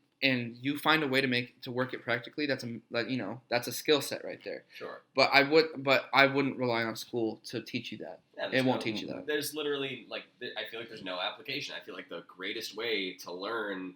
you find a way to work it practically, that's a skill set right there. Sure. But I wouldn't rely on school to teach you that. Yeah, It there's won't teach you that. There's literally I feel like there's no application. I feel like the greatest way to learn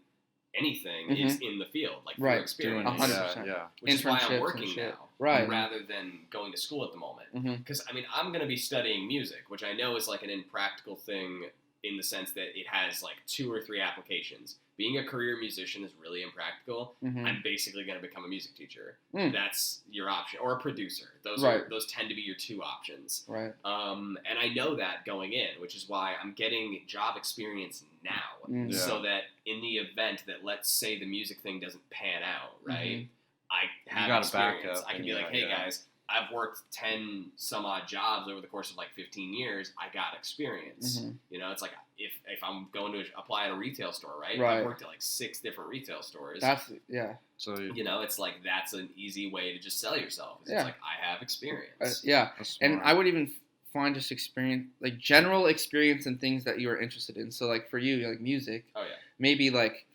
anything is in the field, like Right. through experience. Doing it. 100%. Yeah. Which is why Internships I'm and working shit. now, Right. rather than going to school at the moment. Mhm. Because I mean, I'm going to be studying music, which I know is like an impractical thing in the sense that it has like 2 or 3 applications. Being a career musician is really impractical. Mhm. I'm basically going to become a music teacher. Mm. That's your option, or a producer. Those Right. those tend to be your 2 options. Right. And I know that going in, which is why I'm getting job experience now, Mm. Yeah. so that in the event that, let's say, the music thing doesn't pan out, right? Mhm. I have got a experience. backup I can and be you like, got- hey yeah. guys, I've worked 10 some odd jobs over the course of like 15 years. I got experience. Mhm. You know, it's like if I'm going to apply at a retail store, right? Right. I've worked at like 6 different retail stores. That's yeah. So You know, it's like that's an easy way to just sell yourself. It's Yeah. like I have experience. Yeah. that's And smart. I would even find just experience, like general experience in things that you are interested in. So like for you, like music, Oh yeah. maybe like,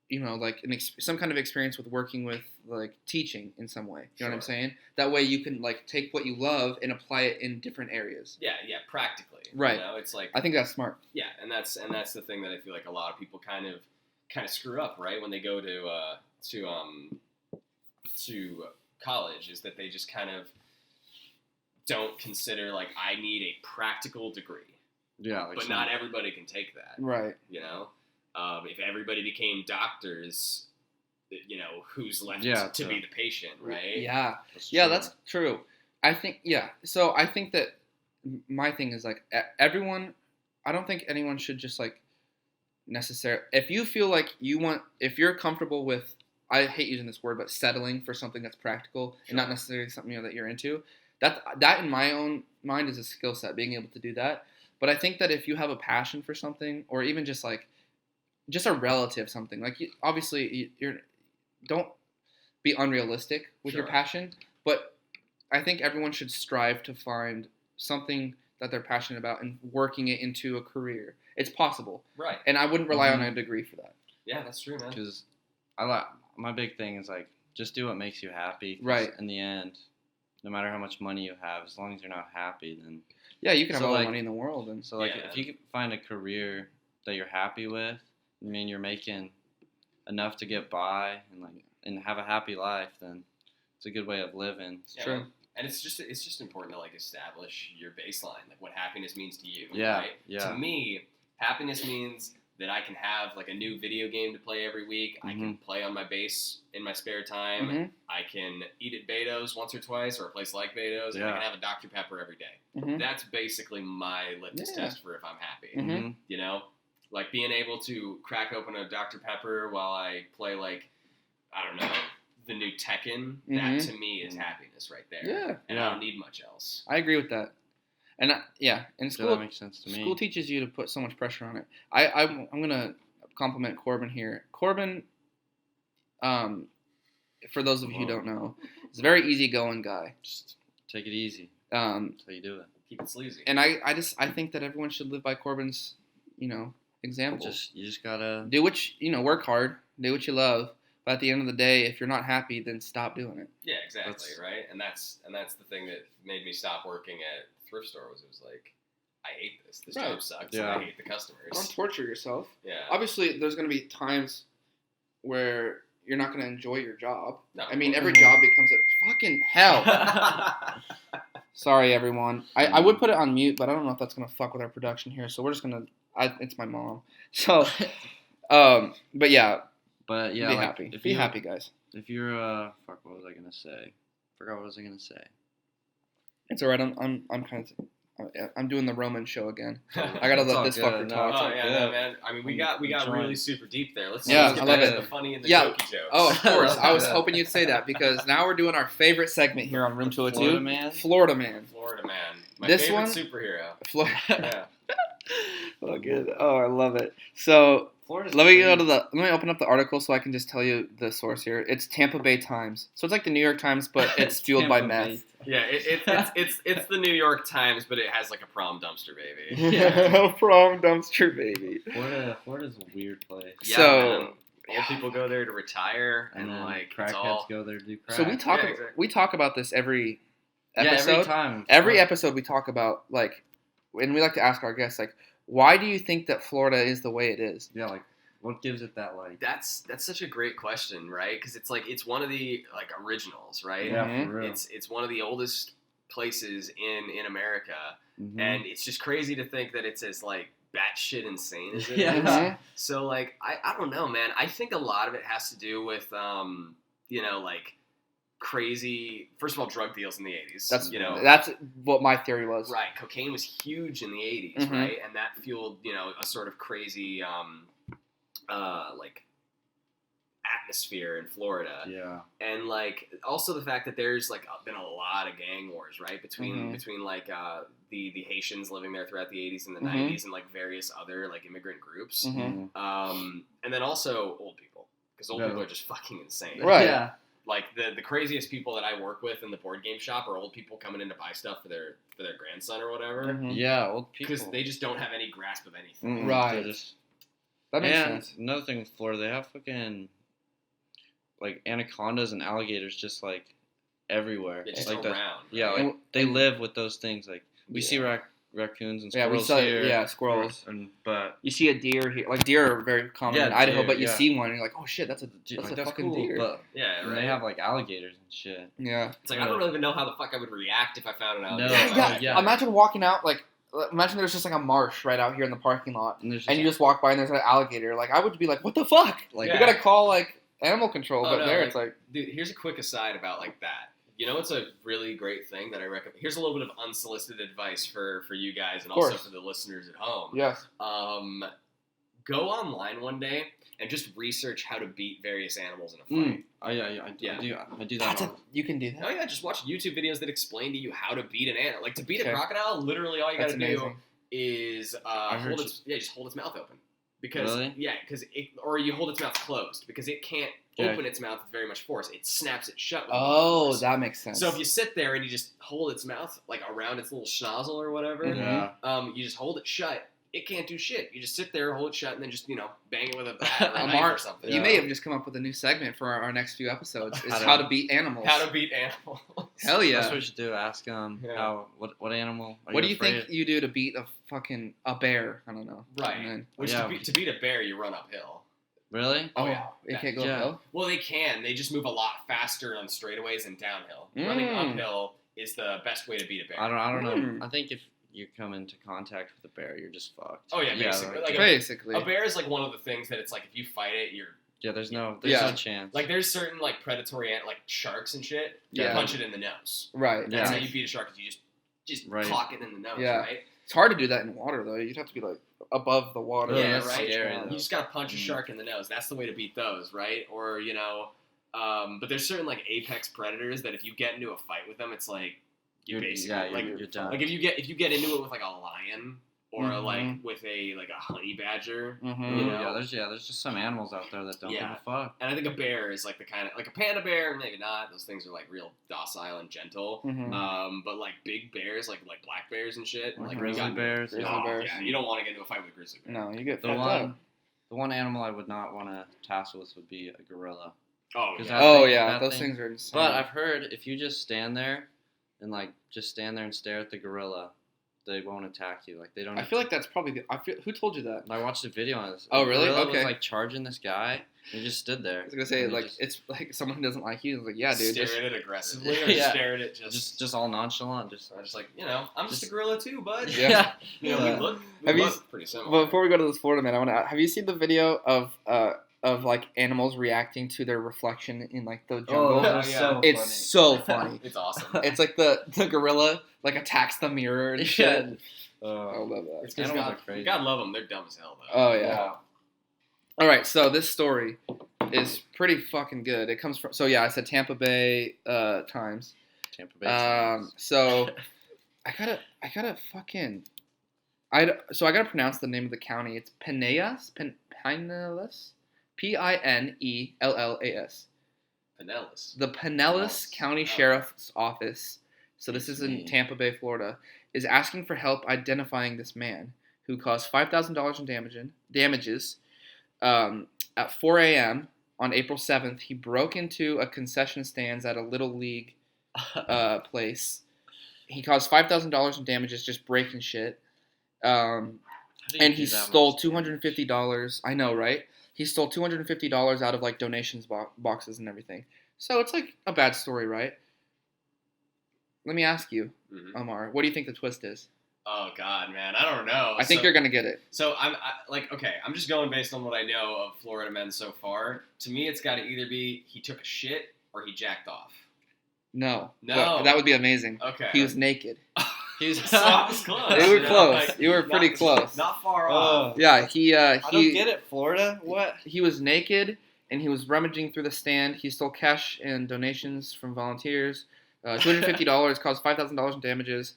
like some kind of experience with working with like teaching in some way. You know what I'm Sure. saying? That way you can like take what you love and apply it in different areas. Yeah, practically. Right. You know, it's like I think that's smart. yeah, and that's the thing that I feel like a lot of people kind of screw up, right? When they go to college, is that they just kind of don't consider like I need a practical degree, yeah, like but some- not everybody can take that. Right. You know, if everybody became doctors, you know, who's left Yeah, to be the patient, right? Yeah. that's Yeah, true. that's true. I think, so I think that my thing is like everyone, I don't think anyone should just like necessarily, if you feel like if you're comfortable with, I hate using this word, but settling for something that's practical and not necessarily something that you're into, that in my own mind is a skill set, being able to do that. But I think that if you have a passion for something, or even just a relative something, like obviously you're don't be unrealistic with your Sure. passion, but I think everyone should strive to find something that they're passionate about and working it into a career. It's possible, Right. and I wouldn't rely on Mhm. a degree for that. Yeah, that's true, man. Because my big thing is like just do what makes you happy. 'cause Right. In the end, no matter how much money you have, as long as you're not happy, then Yeah, you can have So, all the like- money in the world, and so like Yeah. if you can find a career that you're happy with, I mean you're making enough to get by and have a happy life, then it's a good way of living. Yeah, True. man. And it's just important to like establish your baseline, like what happiness means to you. Yeah, Right? yeah. To me, happiness means that I can have like a new video game to play every week. I can play on my bass in my spare time. Mhm. I can eat at Beto's once or twice, or a place like Beto's, and I Yeah. can have a Dr. Pepper every day. Mhm. That's basically my litmus Yeah. test for if I'm happy. Mhm. You know, like being able to crack open a Dr. Pepper while I play like, I don't know, the new Tekken, Mhm. that to me is happiness right there. Yeah. And I don't need much else. I agree with that. And in Yeah, school, that makes sense to me. school teaches you to put so much pressure on it. I'm gonna compliment Corbin here. Corbin, for those of you who don't know, is a very easygoing guy. Just take it easy. Um, That's how you do it. Keep it sleazy. and I think that everyone should live by Corbin's, example. You just gotta. Do work hard, do what you love. But at the end of the day, if you're not happy, then stop doing it. Yeah, exactly, right? And that's the thing that made me stop working at thrift store was it was like, I hate this. This Right. job sucks. Yeah. And I hate the customers. Don't torture yourself. Yeah. Obviously, there's going to be times where you're not going to enjoy your job. No. I mean, every job becomes a fucking hell. Sorry, everyone. I would put it on mute, but I don't know if that's going to fuck with our production here. So we're just going to... It's my mom. So, but yeah. But yeah, be like, happy. If Be you, happy, guys. If you're fuck, what was I gonna say? Forgot what was I gonna say. It's alright. I'm kind of... I'm doing the Roman show again. I gotta It's let all this good. fucker No, talk. it's all Oh yeah, good. no, man. I mean, we got really super deep there. Let's Yeah, get I back love to it. the funny and the Yeah. jokey jokes. Oh, of course. I was Yeah. hoping you'd say that because now we're doing our favorite segment here on Room 202. Florida Man? Florida Man. Florida man, my This favorite one- superhero. Florida. Yeah. Oh, good. Oh, I love it. So Florida's let me crazy. let me open up the article so I can just tell you the source here. It's Tampa Bay Times. So it's like the New York Times, but it's fueled by Tampa meth. Bay. Yeah, it's the New York Times, but it has like a prom dumpster baby. Yeah. Prom dumpster baby. Florida's a weird place. Yeah, So- man. Old people go there to retire, and then like it's crackheads all. go there to do crack. So we talk Yeah, exactly. we talk about this every yeah, episode. every time. Every episode we talk about and we like to ask our guests why do you think that Florida is the way it is? Yeah, like what gives it that like? That's such a great question, right? Because it's like it's one of the like originals, right? Yeah, Mhm. for real. It's one of the oldest places in America, Mhm. and it's just crazy to think that it's as like batshit insane as it is. Yeah. Mhm. So like I don't know, man. I think a lot of it has to do with like crazy. First of all, drug deals in the 80s. That's what my theory was. Right, cocaine was huge in the 80s, Mhm. right? And that fueled, a sort of crazy, like, atmosphere in Florida. Yeah. And, like, also the fact that there's, like, been a lot of gang wars, right? Mhm. Between like, the Haitians living there throughout the 80s and the Mhm. 90s and, like, various other, like, immigrant groups. Mhm. And then also old people. Because old Yeah. people are just fucking insane. Right. Yeah. Like the craziest people that I work with in the board game shop are old people coming in to buy stuff for their grandson or whatever, Mhm. Yeah, old people. because they just don't have any grasp of anything. Mm, Right. they're just- That makes and sense. another thing with Florida, they have fucking like anacondas and alligators just like everywhere. Yeah, just like that- around. Yeah, right? like they live with those things. Like we see Yeah. raccoons and Yeah, we squirrels saw here. squirrels. But You see a deer here. Like deer are very common Yeah, in Idaho, deer, but you yeah. see one and you're like, oh shit, that's a like, fucking cool. deer. But Yeah, and right. they have like alligators and shit. Yeah. It's like I don't even know how the fuck I would react if I found an No. alligator. Yeah, yeah. Imagine walking out imagine there's just like a marsh right out here in the parking lot, And there's and you just walk by and there's an alligator. Like I would be like, what the fuck? like You Yeah. gotta call like animal control. Oh, But no, there like- it's like, Dude, here's a quick aside about like that. It's a really great thing that I recommend. Here's a little bit of unsolicited advice for you guys and Of also course. for the listeners at home. yes. Go online one day and just research how to beat various animals in a fight. Oh yeah, I do that. all- You can do Oh that. yeah, just watch YouTube videos that explain to you how to beat an animal. Like to beat Okay. a crocodile, literally all you That's gotta do amazing. is heard just hold its mouth open. Because Really? or you hold its mouth closed because it can't Yeah. open its mouth with very much force. It snaps it shut with a lot of Oh, force. that makes sense. So if you sit there and you just hold its mouth like around its little schnozzle or whatever, Mhm. Yeah. you just hold it shut. It can't do shit. You just sit there, hold it shut, and then just bang it with a bat or a knife Ammar, or something. you Yeah. may have just come up with a new segment for our next few episodes. It's How to- how to beat animals. How to beat animals. Hell yeah. That's what we should do. Ask them Yeah. what animal. Are What do you afraid think you do to beat a bear? I don't know. Right. And then- Which Yeah. to beat a bear, you run uphill. Really? oh, yeah. It can't go Yeah. uphill? Well, they can. They just move a lot faster on straightaways and downhill. Running Mm. uphill is the best way to beat a bear. I don't Hmm. know. I think if you come into contact with a bear, you're just fucked. Oh, yeah, basically. Like, Basically. A bear is like one of the things that it's like if you fight it, you're there's no Yeah. chance. like there's certain like predatory like sharks and shit. You Yeah. punch it in the nose. Right. Yeah. That's how you beat a shark. Is you just Right. clock it in the nose, Yeah. right? It's hard to do that in water, though. You'd have to be, like, above the water. Yeah, Yeah, that's right. scary, You though. just gotta punch a Mm. shark in the nose. That's the way to beat those, right? Or But there's certain like apex predators that if you get into a fight with them, it's like you're done. Like if you get into it with like a lion or like with a honey badger, you know? There's just some animals out there that don't give a fuck. And I think a bear is like the kind of like a panda bear, maybe not. Those things are like real docile and gentle. But like big bears, like black bears and shit, like grizzly bears. Yeah, you don't want to get into a fight with a grizzly bear. No, you get the one animal I would not want to tassel with would be a gorilla. Oh those things are insane. But I've heard if you just stand there and stare at the gorilla, they won't attack you. Like they don't. I feel like that's probably who told you that? I watched a video on this. Oh really? Gorilla Okay. was like charging this guy. And he just stood there. I was gonna say it's like someone who doesn't like you. It's like yeah, dude. Stare at it aggressively, or stare at it just all nonchalant. Just like I'm just a gorilla too, bud. Yeah. We look pretty similar. Before we go to this Florida man, I want to. Have you seen the video of like animals reacting to their reflection in like the jungle? It's so funny. It's awesome. It's like the gorilla like attacks the mirror and shit. I love that. It's because God love them. They're dumb as hell though. Oh yeah. All right, so this story is pretty fucking good. It comes from I said Tampa Bay Times. Tampa Bay Times. So I gotta pronounce the name of the county. It's Pinellas. Pinellas. Pinellas. Pinellas. The Pinellas County Sheriff's Office, so this is in Tampa Bay, Florida, is asking for help identifying this man who caused $5,000 in damages. At 4 a.m. on April 7th, he broke into a concession stands at a Little League place. He caused $5,000 in damages just breaking shit. And he stole $250. I know, right? He stole $250 out of like donations boxes and everything. So it's like a bad story, right? Let me ask you, Ammar, what do you think the twist is? Oh God, man, I don't know. I think you're gonna get it. So I'm just going based on what I know of Florida men so far. To me, it's got to either be he took a shit or he jacked off. No, that would be amazing. Okay, he was naked. So I was close. You were close. You were pretty close. Not far off. Yeah, he. I don't get it, Florida. What? He was naked and he was rummaging through the stand. He stole cash and donations from volunteers. $250 caused $5,000 in damages.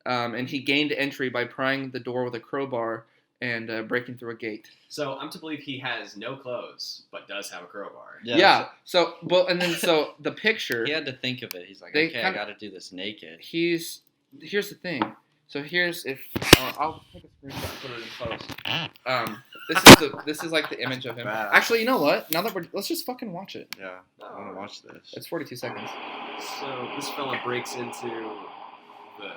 And he gained entry by prying the door with a crowbar and breaking through a gate. So I'm to believe he has no clothes, but does have a crowbar. Yeah. So the picture. He had to think of it. He's like, I got to do this naked. Here's the thing. So I'll take a screenshot, put it in close. This is like the image of him. Bad. Actually, you know what? Now that let's just fucking watch it. Yeah, I want to watch this. It's 42 seconds. So this fella breaks into the.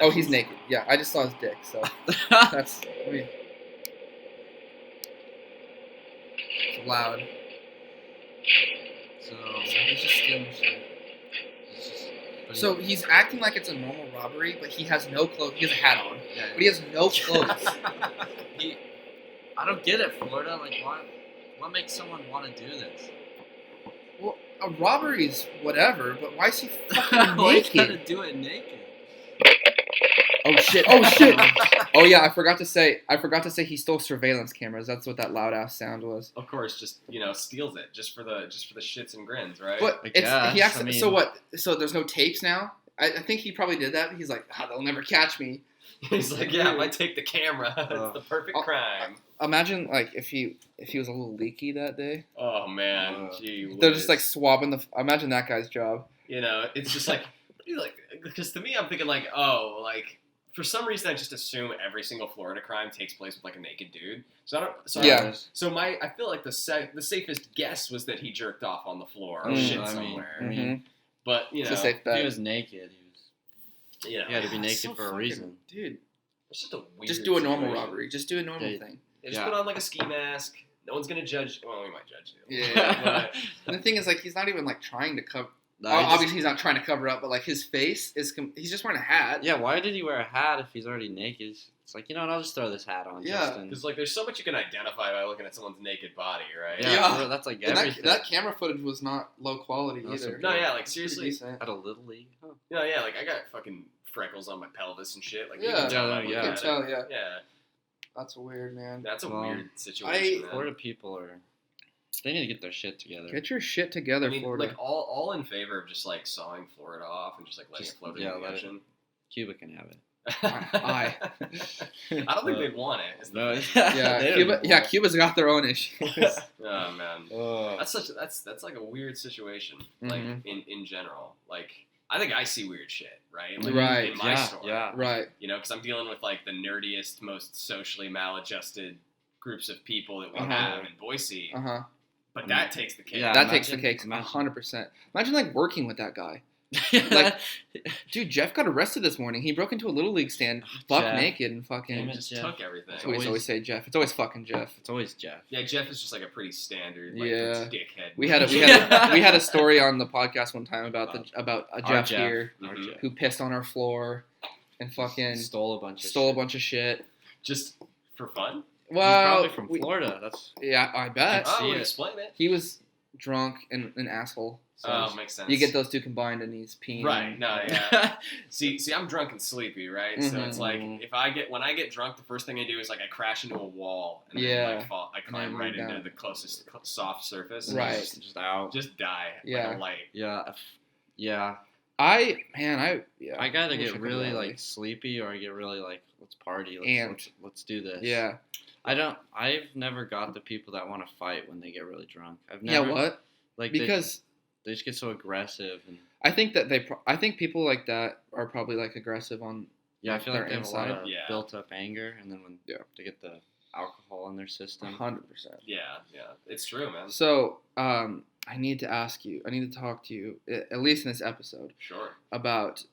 Oh, he's naked. Yeah, I just saw his dick, so that's... it's loud. So he's just stealing shit. So he's acting like it's a normal robbery, but he has no clothes. He has a hat on, but he has no clothes. I don't get it, Florida. Like, what makes someone want to do this? Well, a robbery is whatever, but why is he fucking naked? Why you gotta do it naked? Oh shit! Oh shit! Oh yeah, I forgot to say he stole surveillance cameras. That's what that loud ass sound was. Of course, just steals it just for the shits and grins, right? But so what? So there's no tapes now. I think he probably did that. But he's like, they'll never catch me. He's like, yeah, I might take the camera. It's the perfect crime. Imagine like if he was a little leaky that day. Oh man, gee. They're just like swabbing the. Imagine that guy's job. It's just like because to me I'm thinking like for some reason I just assume every single Florida crime takes place with like a naked dude. So I feel like the safest guess was that he jerked off on the floor or shit somewhere. I mean, but it's a safe bet. He was naked. He had to be naked for a reason. Dude, it's just a weird. Just do a normal robbery. Just do a normal thing. Just put on like a ski mask. No one's gonna judge. Well, we might judge you. Yeah. And the thing is, like, he's not even like trying to cover. Obviously, he's not trying to cover up, but like his face is—he's just wearing a hat. Yeah, why did he wear a hat if he's already naked? It's like, I'll just throw this hat on. Yeah, because like there's so much you can identify by looking at someone's naked body, right? Yeah. That's like and everything. that camera footage was not low quality either. No, yeah, like seriously. At a Little League. Huh. No, yeah, like I got fucking freckles on my pelvis and shit. Like, yeah, you can tell, yeah. Yeah. That's weird, man. That's a weird situation. Florida people are. They need to get their shit together. Get your shit together, I mean, Florida. like all in favor of just like sawing Florida off and just like letting it float into the ocean. Cuba can have it. I don't think they'd want it. Is the No, thing. Cuba's got their own issues. Oh man, that's like a weird situation. Like in general, like I think I see weird shit, right? Like, Right. In my store, Right. You know, because I'm dealing with like the nerdiest, most socially maladjusted groups of people that we have in Boise. But that takes the cake. Yeah, That takes the cake 100%. Imagine like working with that guy. Like, dude, Jeff got arrested this morning. He broke into a little league stand, buck naked, and fucking just took everything. That's what we always say, Jeff. It's always fucking Jeff. It's always Jeff. Yeah, Jeff is just like a pretty standard, like, dickhead. We had a story on the podcast one time about a Jeff here who pissed on our floor and fucking stole a bunch of shit just for fun. Well, he's probably from Florida. That's I bet. Oh, explain it. He was drunk and an asshole. So makes sense. You get those two combined, and he's peeing. Right. No. Yeah. see, I'm drunk and sleepy, right? So it's like when I get drunk, the first thing I do is like I crash into a wall and then like fall. I climb right into the closest soft surface. And Right. Just out. Just die. Yeah. Like a light. Yeah. I gotta get really like sleepy, or I get really like let's party. Let's do this. Yeah. I've never got the people that want to fight when they get really drunk. I've never. Yeah. What? Like because. They just get so aggressive, and I think that I think people like that are probably like aggressive on. Yeah, I feel like they have a lot of Yeah. built up anger, and then when they get the alcohol in their system. 100%. Yeah, it's true, man. So, I need to ask you. I need to talk to you, at least in this episode, about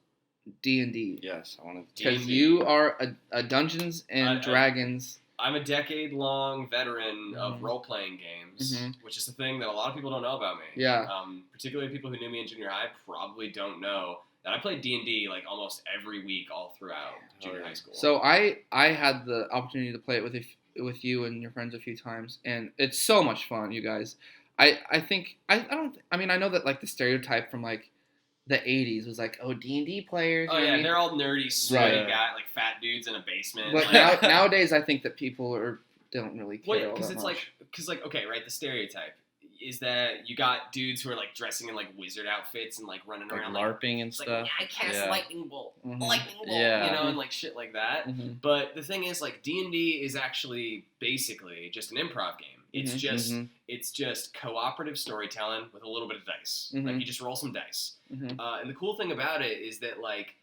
D&D. Yes, I want to. Because you are a Dungeons and Dragons. I'm a decade-long veteran of role-playing games, which is the thing that a lot of people don't know about me. Yeah. Particularly people who knew me in junior high probably don't know that I played D&D like almost every week all throughout junior high school. So I had the opportunity to play it with you and your friends a few times, and it's so much fun, you guys. I know that like the stereotype from like the 80s was like, oh, D&D players. Oh, yeah, they're all nerdy, sweaty guy, like fat dudes in a basement. But nowadays, I think that people don't really care. Well, because it's much. Okay, right, the stereotype is that you got dudes who are like dressing in like wizard outfits and like running around LARPing and stuff. Like, I cast lightning bolt, lightning bolt, yeah. You know, and like shit like that. But the thing is, like, D&D is actually basically just an improv game. It's just cooperative storytelling with a little bit of dice. Like, you just roll some dice. And the cool thing about it is that, like,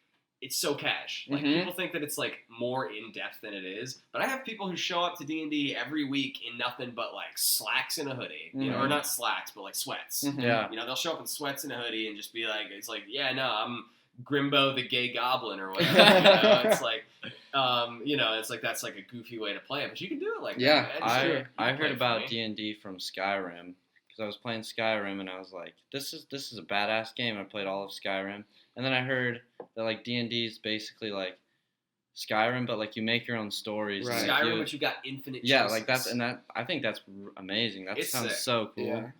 it's so cash. Like, people think that it's, like, more in-depth than it is. But I have people who show up to D&D every week in nothing but, like, slacks and a hoodie. You know, or not slacks, but, like, sweats. Yeah. You know, they'll show up in sweats and a hoodie and just be like, it's like, yeah, no, I'm Grimbo the gay goblin or whatever. You know? It's like, you know, it's like that's like a goofy way to play it. But you can do it like that. I heard about D&D from Skyrim. I was playing Skyrim and I was like, this is a badass game. I played all of Skyrim, and then I heard that like D&D is basically like Skyrim, but like you make your own stories. Right. Skyrim, but you got infinite. Yeah, choices. like that. I think that's amazing. That sounds sick. So cool. Yeah.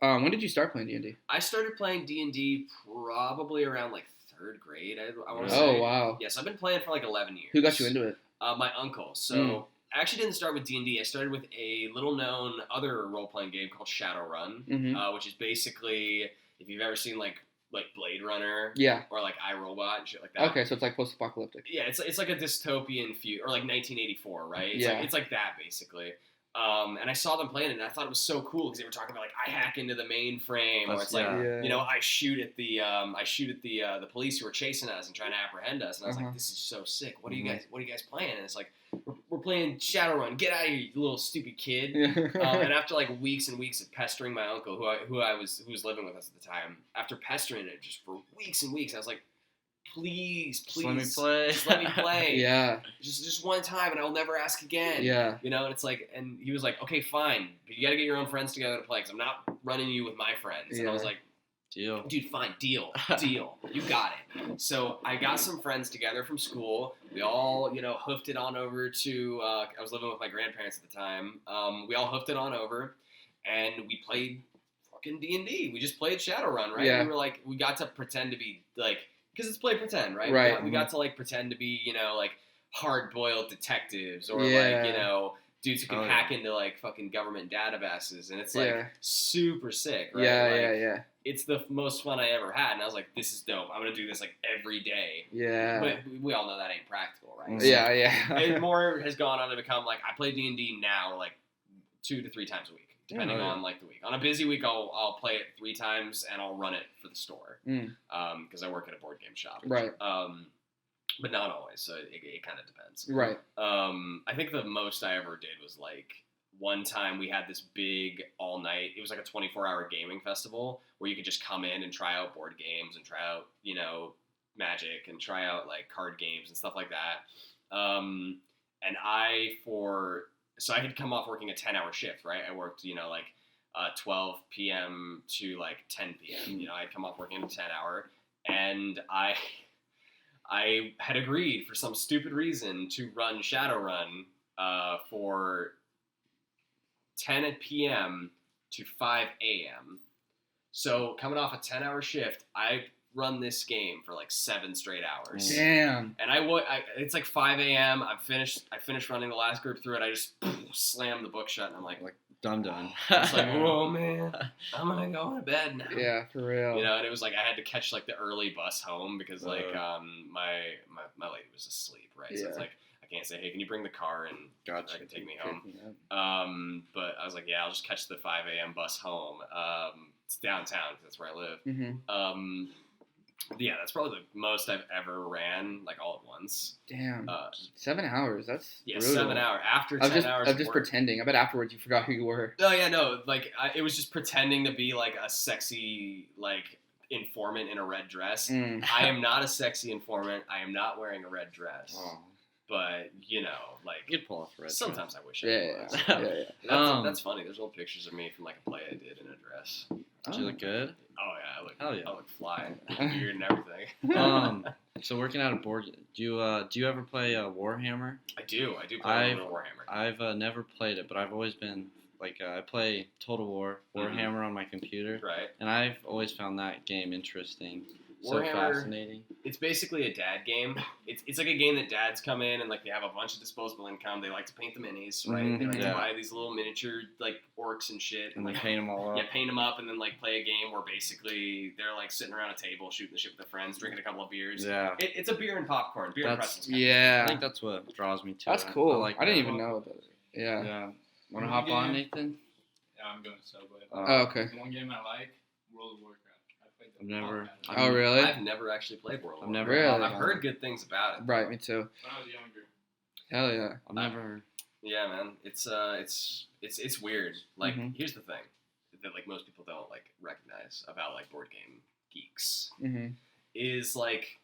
When did you start playing D&D? I started playing D&D probably around like 3rd grade. I want to say. Oh wow. Yes, I've been playing for like 11 years. Who got you into it? My uncle. So. I actually didn't start with D&D. I started with a little-known other role-playing game called Shadowrun, which is basically, if you've ever seen like Blade Runner, or like iRobot and shit like that. Okay, so it's like post-apocalyptic. Yeah, it's like a dystopian or like 1984, right? It's like that basically. And I saw them playing it, and I thought it was so cool because they were talking about like I hack into the mainframe, or it's like you know I shoot at the police who are chasing us and trying to apprehend us, and I was like, this is so sick. What are you guys playing? And it's like we're playing Shadowrun. Get out of here, you little stupid kid. And after like weeks and weeks of pestering my uncle, who was living with us at the time, after pestering it just for weeks and weeks, I was like, please, let me play. Just let me play. Yeah. Just one time, and I'll never ask again. Yeah. You know, and it's like, and he was like, okay, fine, but you got to get your own friends together to play, because I'm not running you with my friends. And I was like, deal. Dude, fine, deal. You got it. So I got some friends together from school. We all, you know, hoofed it on over to, I was living with my grandparents at the time. We all hoofed it on over, and we played fucking D&D. We just played Shadowrun, right? Yeah. We were like, we got to pretend to be, like, because it's play pretend, right? Right. We got to, like, pretend to be, you know, like, hard-boiled detectives, or, Yeah. like, you know, dudes who can Oh, hack into like fucking government databases, and it's like Yeah. super sick, right? Yeah. It's the most fun I ever had, and I was like, this is dope. I'm gonna do this like every day. Yeah. But we all know that ain't practical, right? Yeah. And more has gone on to become like I play D&D now like 2 to 3 times a week, depending on like the week. On a busy week, I'll play it 3 times and I'll run it for the store because I work at a board game shop. Right. But not always, so it kind of depends. Right. I think the most I ever did was like one time we had this big all night. It was like a 24-hour gaming festival where you could just come in and try out board games and try out, you know, Magic and try out like card games and stuff like that. And so I had come off working a 10-hour shift, right? I worked, you know, like 12 p.m. to like 10 p.m. You know, I'd come off working a 10-hour, and I had agreed for some stupid reason to run Shadowrun for 10 p.m. to 5 a.m. So coming off a 10-hour shift, I run this game for like 7 straight hours. Damn. And it's like 5 a.m. I finished running the last group through it. I just slammed the book shut, and I'm like done. it's like, oh man, I'm gonna go to bed now. Yeah, for real. You know, and it was like I had to catch like the early bus home because like my lady was asleep, right? So it's like I can't say, hey, can you bring the car and that can take me home. But I was like, yeah, I'll just catch the 5 a.m. bus home. It's downtown because that's where I live. Mm-hmm. Yeah, that's probably the most I've ever ran, like all at once. Damn. 7 hours. That's brutal. 7 hours after 10 hours. I'm just pretending. I bet afterwards you forgot who you were. Oh yeah, no. Like it was just pretending to be like a sexy like informant in a red dress. I am not a sexy informant. I am not wearing a red dress. Oh. But you know, like You'd pull off red. sometimes I wish Yeah, I was. yeah. That's funny. There's old pictures of me from like a play I did in a dress. Did you look good? Oh yeah, Hell yeah. I look fly, beard and everything. So working out a board, do you ever play Warhammer? I do play a little Warhammer. I've never played it, but I've always been like I play Total War Warhammer on my computer, Right. and I've always found that game interesting. So Warhammer, fascinating. It's basically a dad game. It's like a game that dads come in and like they have a bunch of disposable income. They like to paint the minis, right? They like to buy these little miniature like orcs and shit, And like paint them all up. Yeah, paint them up, and then like play a game where basically they're like sitting around a table shooting the shit with their friends, drinking a couple of beers. Yeah. It's a beer and popcorn, beer and pretzels. Kind of. Yeah. I think that's what draws me to That's it. cool. I didn't even know that. Yeah. Yeah. Want to hop on, Nathan? Yeah, I'm going to Subway. Oh, okay. One game I like, World of Warcraft. I played the I've never- fuck out of it. Oh, really? I've never actually played World of I've never. Really? I've heard good things about it. Right, me too. When I was younger. Hell yeah. I've never. Yeah, man. It's weird. Like, Mhm. here's the thing that like most people don't like recognize about like board game geeks Mm-hmm. is like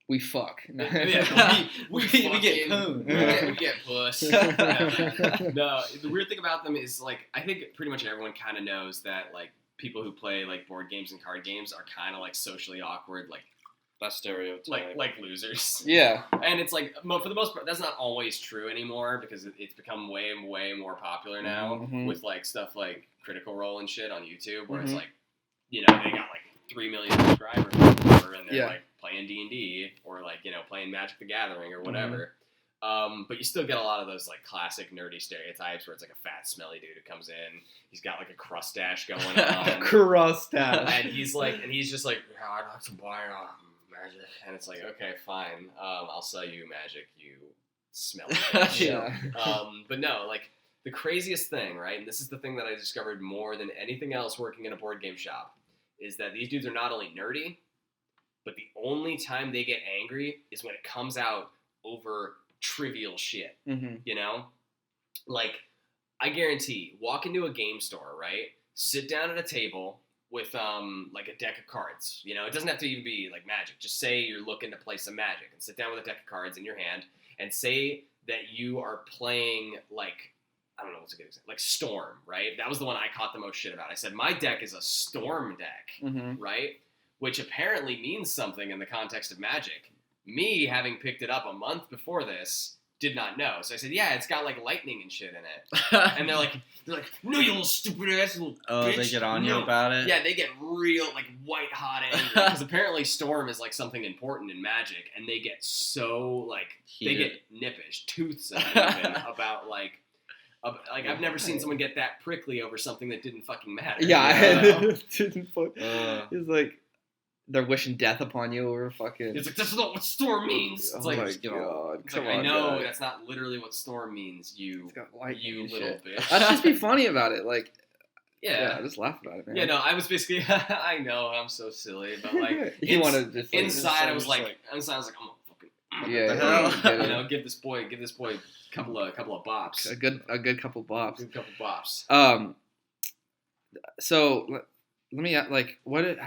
We fuck. yeah, we get fucking- poon. we get puss. No, the weird thing about them is like I think pretty much everyone kind of knows that like people who play like board games and card games are kind of like socially awkward, like That stereotype. like losers. Yeah. And it's like for the most part, that's not always true anymore because it's become way more popular now Mhm. with like stuff like Critical Role and shit on YouTube, where Mhm. it's like, you know, they got like 3 million subscribers or whatever, and they're Yeah. like playing D&D or like, you know, playing Magic the Gathering or whatever. But you still get a lot of those like classic nerdy stereotypes where it's like a fat, smelly dude who comes in. He's got like a crustache going on, Crustache. and he's just like, yeah, I'd like to buy Magic, and it's like, okay, fine, I'll sell you Magic, you smelly bitch. Yeah. But no, like the craziest thing, right? And this is the thing that I discovered more than anything else working in a board game shop, is that these dudes are not only nerdy, but the only time they get angry is when it comes out over trivial shit. Mm-hmm. You know, like I guarantee, walk into a game store, right? Sit down at a table with like a deck of cards. You know, it doesn't have to even be like Magic. Just say you're looking to play some Magic, and sit down with a deck of cards in your hand, and say that you are playing like, I don't know what's a good example, like Storm, right? That was the one I caught the most shit about. I said my deck is a Storm deck, Mm-hmm. right? Which apparently means something in the context of Magic. Me, having picked it up a month before this, did not know. So I said, yeah, it's got like lightning and shit in it. And they're like, no, you little stupid ass little bitch. They get on you No." about it? Yeah, they get real, like, white hot angry. Because apparently Storm is, like, something important in Magic. And they get so, like, they Heated. get nippish, toothsome even, about, like, Like I've never seen someone get that prickly over something that didn't fucking matter. Yeah, you know? it's like they're wishing death upon you over fucking. It's like that's not what storm means. It's oh like, my it's god! like Come I on, know guys. that's not literally what storm means. You It's got lightning you and little shit. bitch. Let's just be funny about it. Like, yeah. just laugh about it, man. Yeah, no, I was basically. I know I'm so silly, but like you want to just like, inside, I was just like, like- I'm like, I'm gonna fucking. yeah, the yeah, hell? yeah, You know, give this boy a couple of bops. a good couple bops. Good couple bops. So let me like what have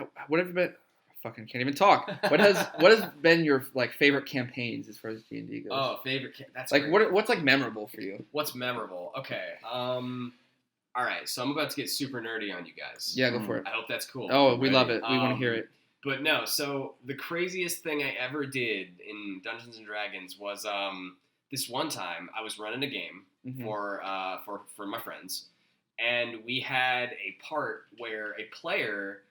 you been? I fucking can't even talk. What has been your like favorite campaigns as far as D&D goes? Oh, favorite. That's like great. what's like memorable for you? What's memorable? Okay. All right. So I'm about to get super nerdy on you guys. Yeah, go for it. I hope that's cool. Oh, we Ready. love it. We want to hear it. But no. So the craziest thing I ever did in Dungeons and Dragons was this one time I was running a game Mhm. for my friends, and we had a part where a player.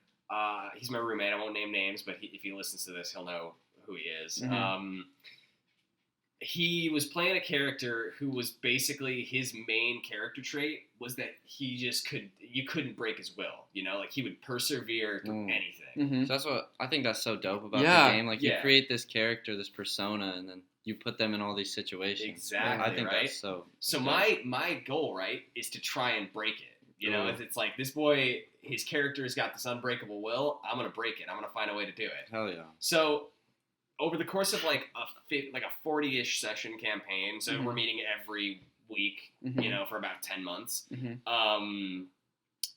He's my roommate. I won't name names, but if he listens to this, he'll know who he is. Mhm. He was playing a character who was basically his main character trait was that he just you couldn't break his will. You know, like he would persevere through anything. Mm-hmm. So that's what I think that's so dope about Yeah. the game. Like you Yeah. create this character, this persona, and then you put them in all these situations. Exactly, I think right? that's so. So dope. my goal, right, is to try and break it. You know, Ooh. it's like this boy, his character's got this unbreakable will. I'm gonna break it. I'm gonna find a way to do it. Hell yeah. So over the course of like a 40-ish session campaign, so Mhm. we're meeting every week, Mhm. you know, for about 10 months. Mhm.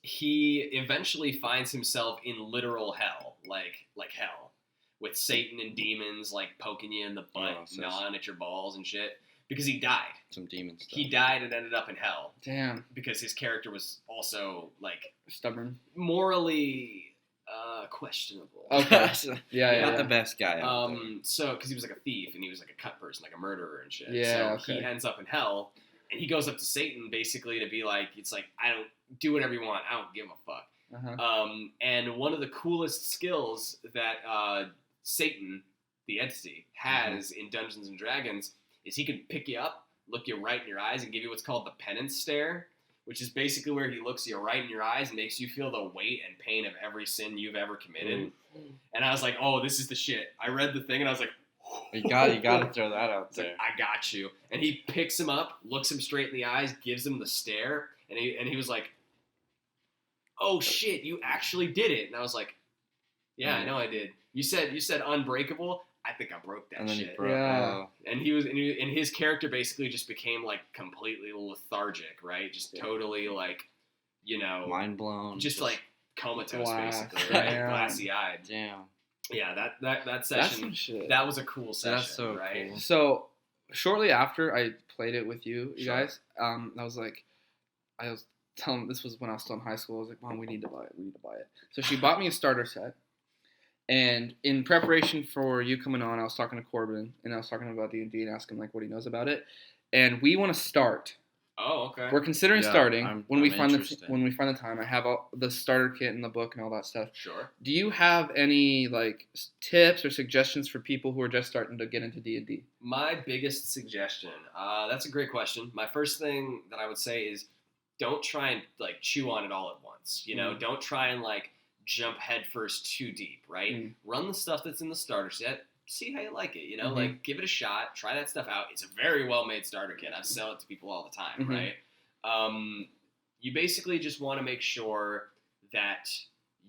He eventually finds himself in literal hell, like hell, with Satan and demons like poking you in the butt, Oh, so- gnawing at your balls and shit. Because he died. Some demon stuff. He died and ended up in hell Damn, because his character was also like stubborn. morally questionable. Okay. Yeah, Not yeah. the best guy out there. So because he was like a thief and he was like a cut person, like a murderer and shit. Yeah, So he okay. ends up in hell, and he goes up to Satan basically to be like, it's like I don't do whatever you want. I don't give a fuck. Uh-huh. And one of the coolest skills that Satan, the entity, has in Dungeons and Dragons is he can pick you up, look you right in your eyes, and give you what's called the penance stare, which is basically where he looks you right in your eyes and makes you feel the weight and pain of every sin you've ever committed. And I was like, oh, this is the shit. I read the thing and I was like, You got to throw that out it's like, there. I got you. And he picks him up, looks him straight in the eyes, gives him the stare, and he was like, oh shit, you actually did it. And I was like, yeah, I know I did. You said unbreakable. I think I broke that And then shit. he broke. Yeah. And his character basically just became like completely lethargic, right? Just totally like, you know, Mind blown. just like comatose Glass, basically, right? yeah. Glassy eyed. Damn. Yeah, that That's session, some shit. that was a cool session, That's so right? cool. So shortly after I played it with you Sure. guys, I was telling, this was when I was still in high school. I was like, Mom, we need to buy it. We need to buy it. So she bought me a starter set. And in preparation for you coming on, I was talking to Corbin, and I was talking about D&D and asking him like what he knows about it. And we want to start. Oh, okay. We're considering Yeah, starting when we I'm find interested. when we find the time. I have all the starter kit and the book and all that stuff. Sure. Do you have any like tips or suggestions for people who are just starting to get into D&D? My biggest suggestion. That's a great question. My first thing that I would say is don't try and like chew on it all at once. You know, don't try and like jump headfirst too deep, right? Mm. Run the stuff that's in the starter set. See how you like it, you know, Mhm. like give it a shot, try that stuff out. It's a very well made starter kit. I sell it to people all the time, Mhm. right? You basically just want to make sure that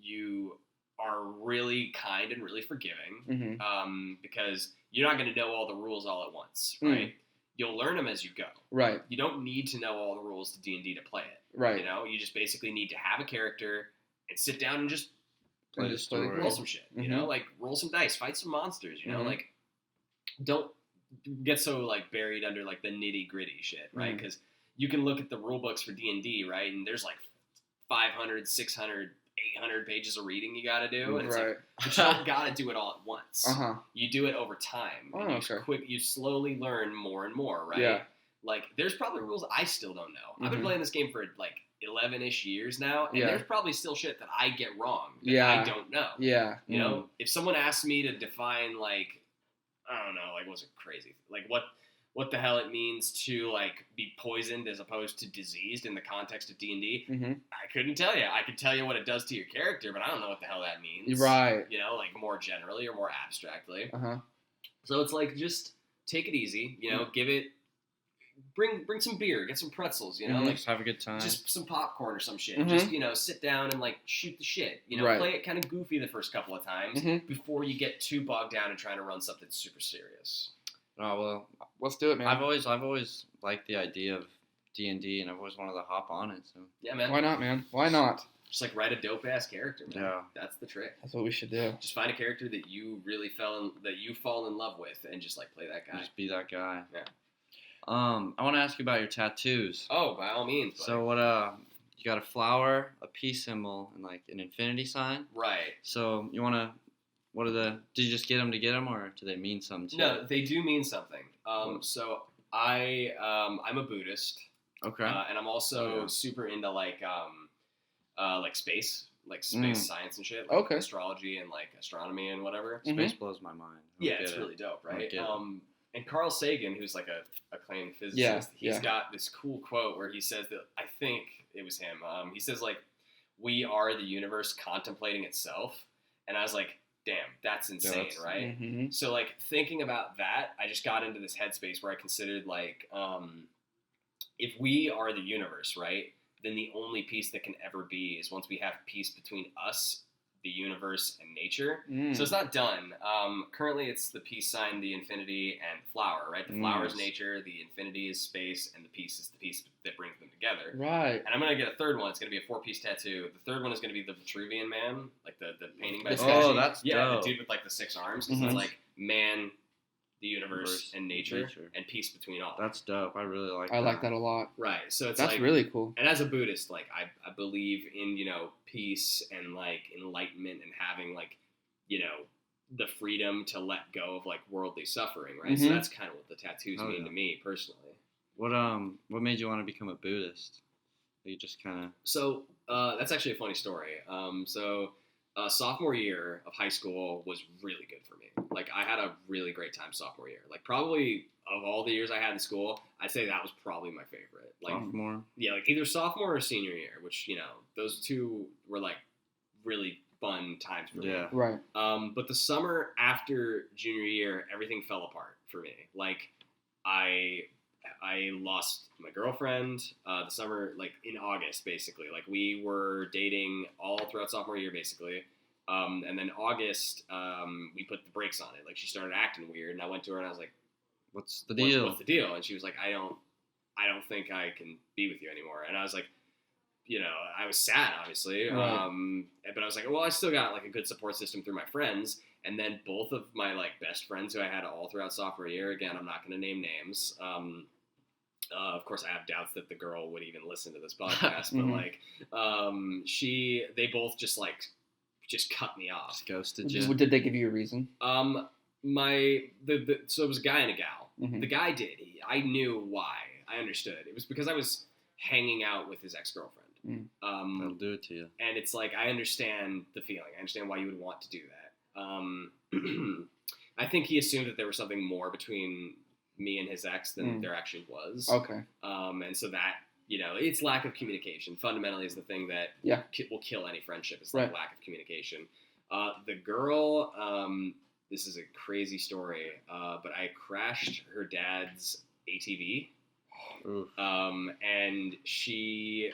you are really kind and really forgiving, Mm-hmm. because you're not going to know all the rules all at once, Mm. right? You'll learn them as you go. Right, You don't need to know all the rules to D&D to play it. right. You know, you just basically need to have a character and sit down and just Play And the just play the story. roll some shit, you know, Mhm. like roll some dice, fight some monsters, you know, Mhm. like don't get so like buried under like the nitty gritty shit, right? Mhm. Because you can look at the rule books for D&D, right? And there's like 500, 600, 800 pages of reading you got to do. And it's Right. like, but you don't got to do it all at once. Uh-huh. You do it over time. Oh, and okay. you slowly learn more and more, right? Yeah. Like there's probably rules I still don't know. I've been Mhm. playing this game for like 11-ish years now, and Yeah. there's probably still shit that I get wrong that Yeah. I don't know. Yeah. You know, if someone asked me to define like, I don't know, like what's it crazy? Like what what the hell it means to like be poisoned as opposed to diseased in the context of D&D. Mm-hmm. I couldn't tell you. I could tell you what it does to your character, but I don't know what the hell that means. Right. You know, like more generally or more abstractly. Uh huh. So it's like just take it easy. You know, give it. Bring some beer, get some pretzels. You know, like Just have a good time. just some popcorn or some shit. Mhm. Just, you know, sit down and like shoot the shit. You know, Right. play it kind of goofy the first couple of times Mhm. before you get too bogged down and trying to run something super serious. Oh well, Let's do it, man. I've always liked the idea of D&D, and I've always wanted to hop on it. So Yeah, man. Why not, man? Why not? Just like write a dope ass character, man. Yeah. That's the trick. That's what we should do. Just find a character that you really fall in love with, and just like play that guy. just be that guy. Yeah. I want to ask you about your tattoos. Oh, by all means. Buddy. So what? You got a flower, a peace symbol, and like an infinity sign. Right. So you want to? What are the? Did you just get them, or do they mean something to you? No, they do mean something. So I'm a Buddhist. Okay. And I'm also Oh, yeah. super into like space, science and shit, like Okay. astrology and like astronomy and whatever. Space blows my mind. I don't Yeah, it's get it. really dope, I don't right? get it. And Carl Sagan, who's like a acclaimed physicist, Yeah, he's yeah. got this cool quote where he says that I think it was him. He says like, "We are the universe contemplating itself," and I was like, "Damn, that's insane, that's- right?" Mm-hmm. So like thinking about that, I just got into this headspace where I considered like, if we are the universe, right, then the only peace that can ever be is once we have peace between us, the universe, and nature. Mm. So it's not done. Currently, it's the peace sign, the infinity, and the flower, right? The flower is Nice. nature, the infinity is space, and the peace is the peace that brings them together. Right. And I'm going to get a third one. It's going to be a 4-piece tattoo. The third one is going to be the Vitruvian Man, like the painting by The the statue. Oh, that's yeah, dope. the dude with like the 6 arms. 'Cause Mhm. it's like man, the universe, Universe, and nature, nature. and peace between all. That's dope. I really like. I like that a lot. Right. So it's That's like, really cool. and as a Buddhist, like I believe in, you know, peace and like enlightenment and having like, you know, the freedom to let go of like worldly suffering, right? So Mhm. that's kind of what the tattoos Oh, mean yeah. to me personally. What made you want to become a Buddhist? You just kind of. So that's actually a funny story. Sophomore year of high school was really good for me. Like I had a really great time sophomore year. Like probably of all the years I had in school, I'd say that was probably my favorite. Like Sophomore. yeah, like either sophomore or senior year, which, you know, those two were like really fun times for me. Yeah. Right. But the summer after junior year, everything fell apart for me. Like I lost my girlfriend the summer, like in August, basically. Like we were dating all throughout sophomore year, basically. And then August, we put the brakes on it. Like she started acting weird, and I went to her and I was like, What's the deal? What's the deal?" And she was like, I don't think I can be with you anymore. And I was like, you know, I was sad, obviously. Right. But I was like, well, I still got like a good support system through my friends. And then both of my like best friends who I had all throughout sophomore year, again, I'm not going to name names. Of course, I have doubts that the girl would even listen to this podcast, but Mhm. like, they both just cut me off. Just ghosted you. Did they give you a reason? So it was a guy and a gal. Mhm. The guy did. I knew why. I understood. It was because I was hanging out with his ex-girlfriend. That'll do it to you. And it's like, I understand the feeling. I understand why you would want to do that. I think he assumed that there was something more between me and his ex than there actually was. Okay. And so that, you know, it's lack of communication fundamentally is the thing that Yeah. will kill any friendship. It's Right. like lack of communication. The girl, this is a crazy story, but I crashed her dad's ATV. Oof. And she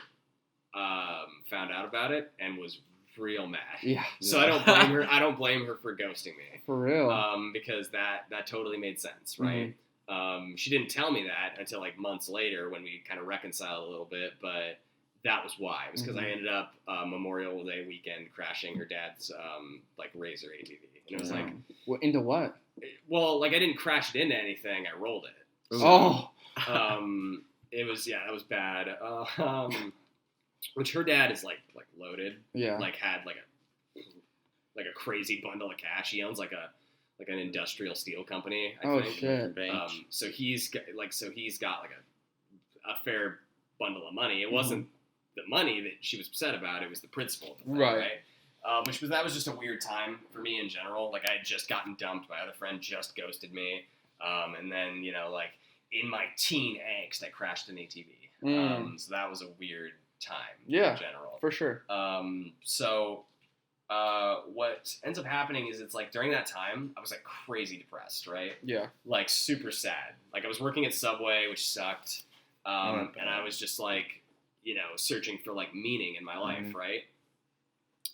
found out about it and was real mad. Yeah. So I don't blame her. I don't blame her for ghosting me. For real. Because that totally made sense, right? She didn't tell me that until like months later when we kind of reconciled a little bit, but that was why. It was because I ended up Memorial Day weekend crashing her dad's like Razor ATV, and it was like, Into what? well, like I didn't crash it into anything. I rolled it. Oh. It was, yeah, that was bad. Which her dad is like loaded. Yeah. Like had like a crazy bundle of cash. He owns like an industrial steel company, I Oh, think. shit. So he's got like a fair bundle of money. It wasn't the money that she was upset about. It was the principle of the thing, Right. right? That was just a weird time for me in general. Like I had just gotten dumped. My other friend just ghosted me. And then, you know, like in my teen angst, I crashed an ATV. So that was a weird time Yeah, in general. for sure. What ends up happening is it's like during that time, I was like crazy depressed, right? Yeah. Like super sad. Like I was working at Subway, which sucked. And I was just like, searching for like meaning in my life, right?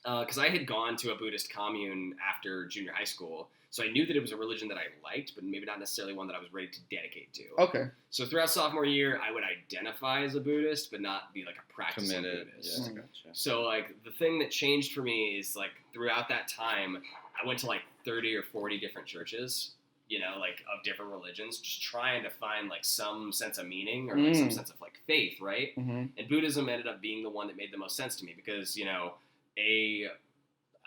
Because I had gone to a Buddhist commune after junior high school. So I knew that it was a religion that I liked, but maybe not necessarily one that I was ready to dedicate to. Okay. So throughout sophomore year, I would identify as a Buddhist, but not be like a practicing Committed. Buddhist. Yeah, gotcha. So like the thing that changed for me is like throughout that time, I went to like 30 or 40 different churches, like of different religions, just trying to find like some sense of meaning or like some sense of like faith, right? Mm-hmm. And Buddhism ended up being the one that made the most sense to me because,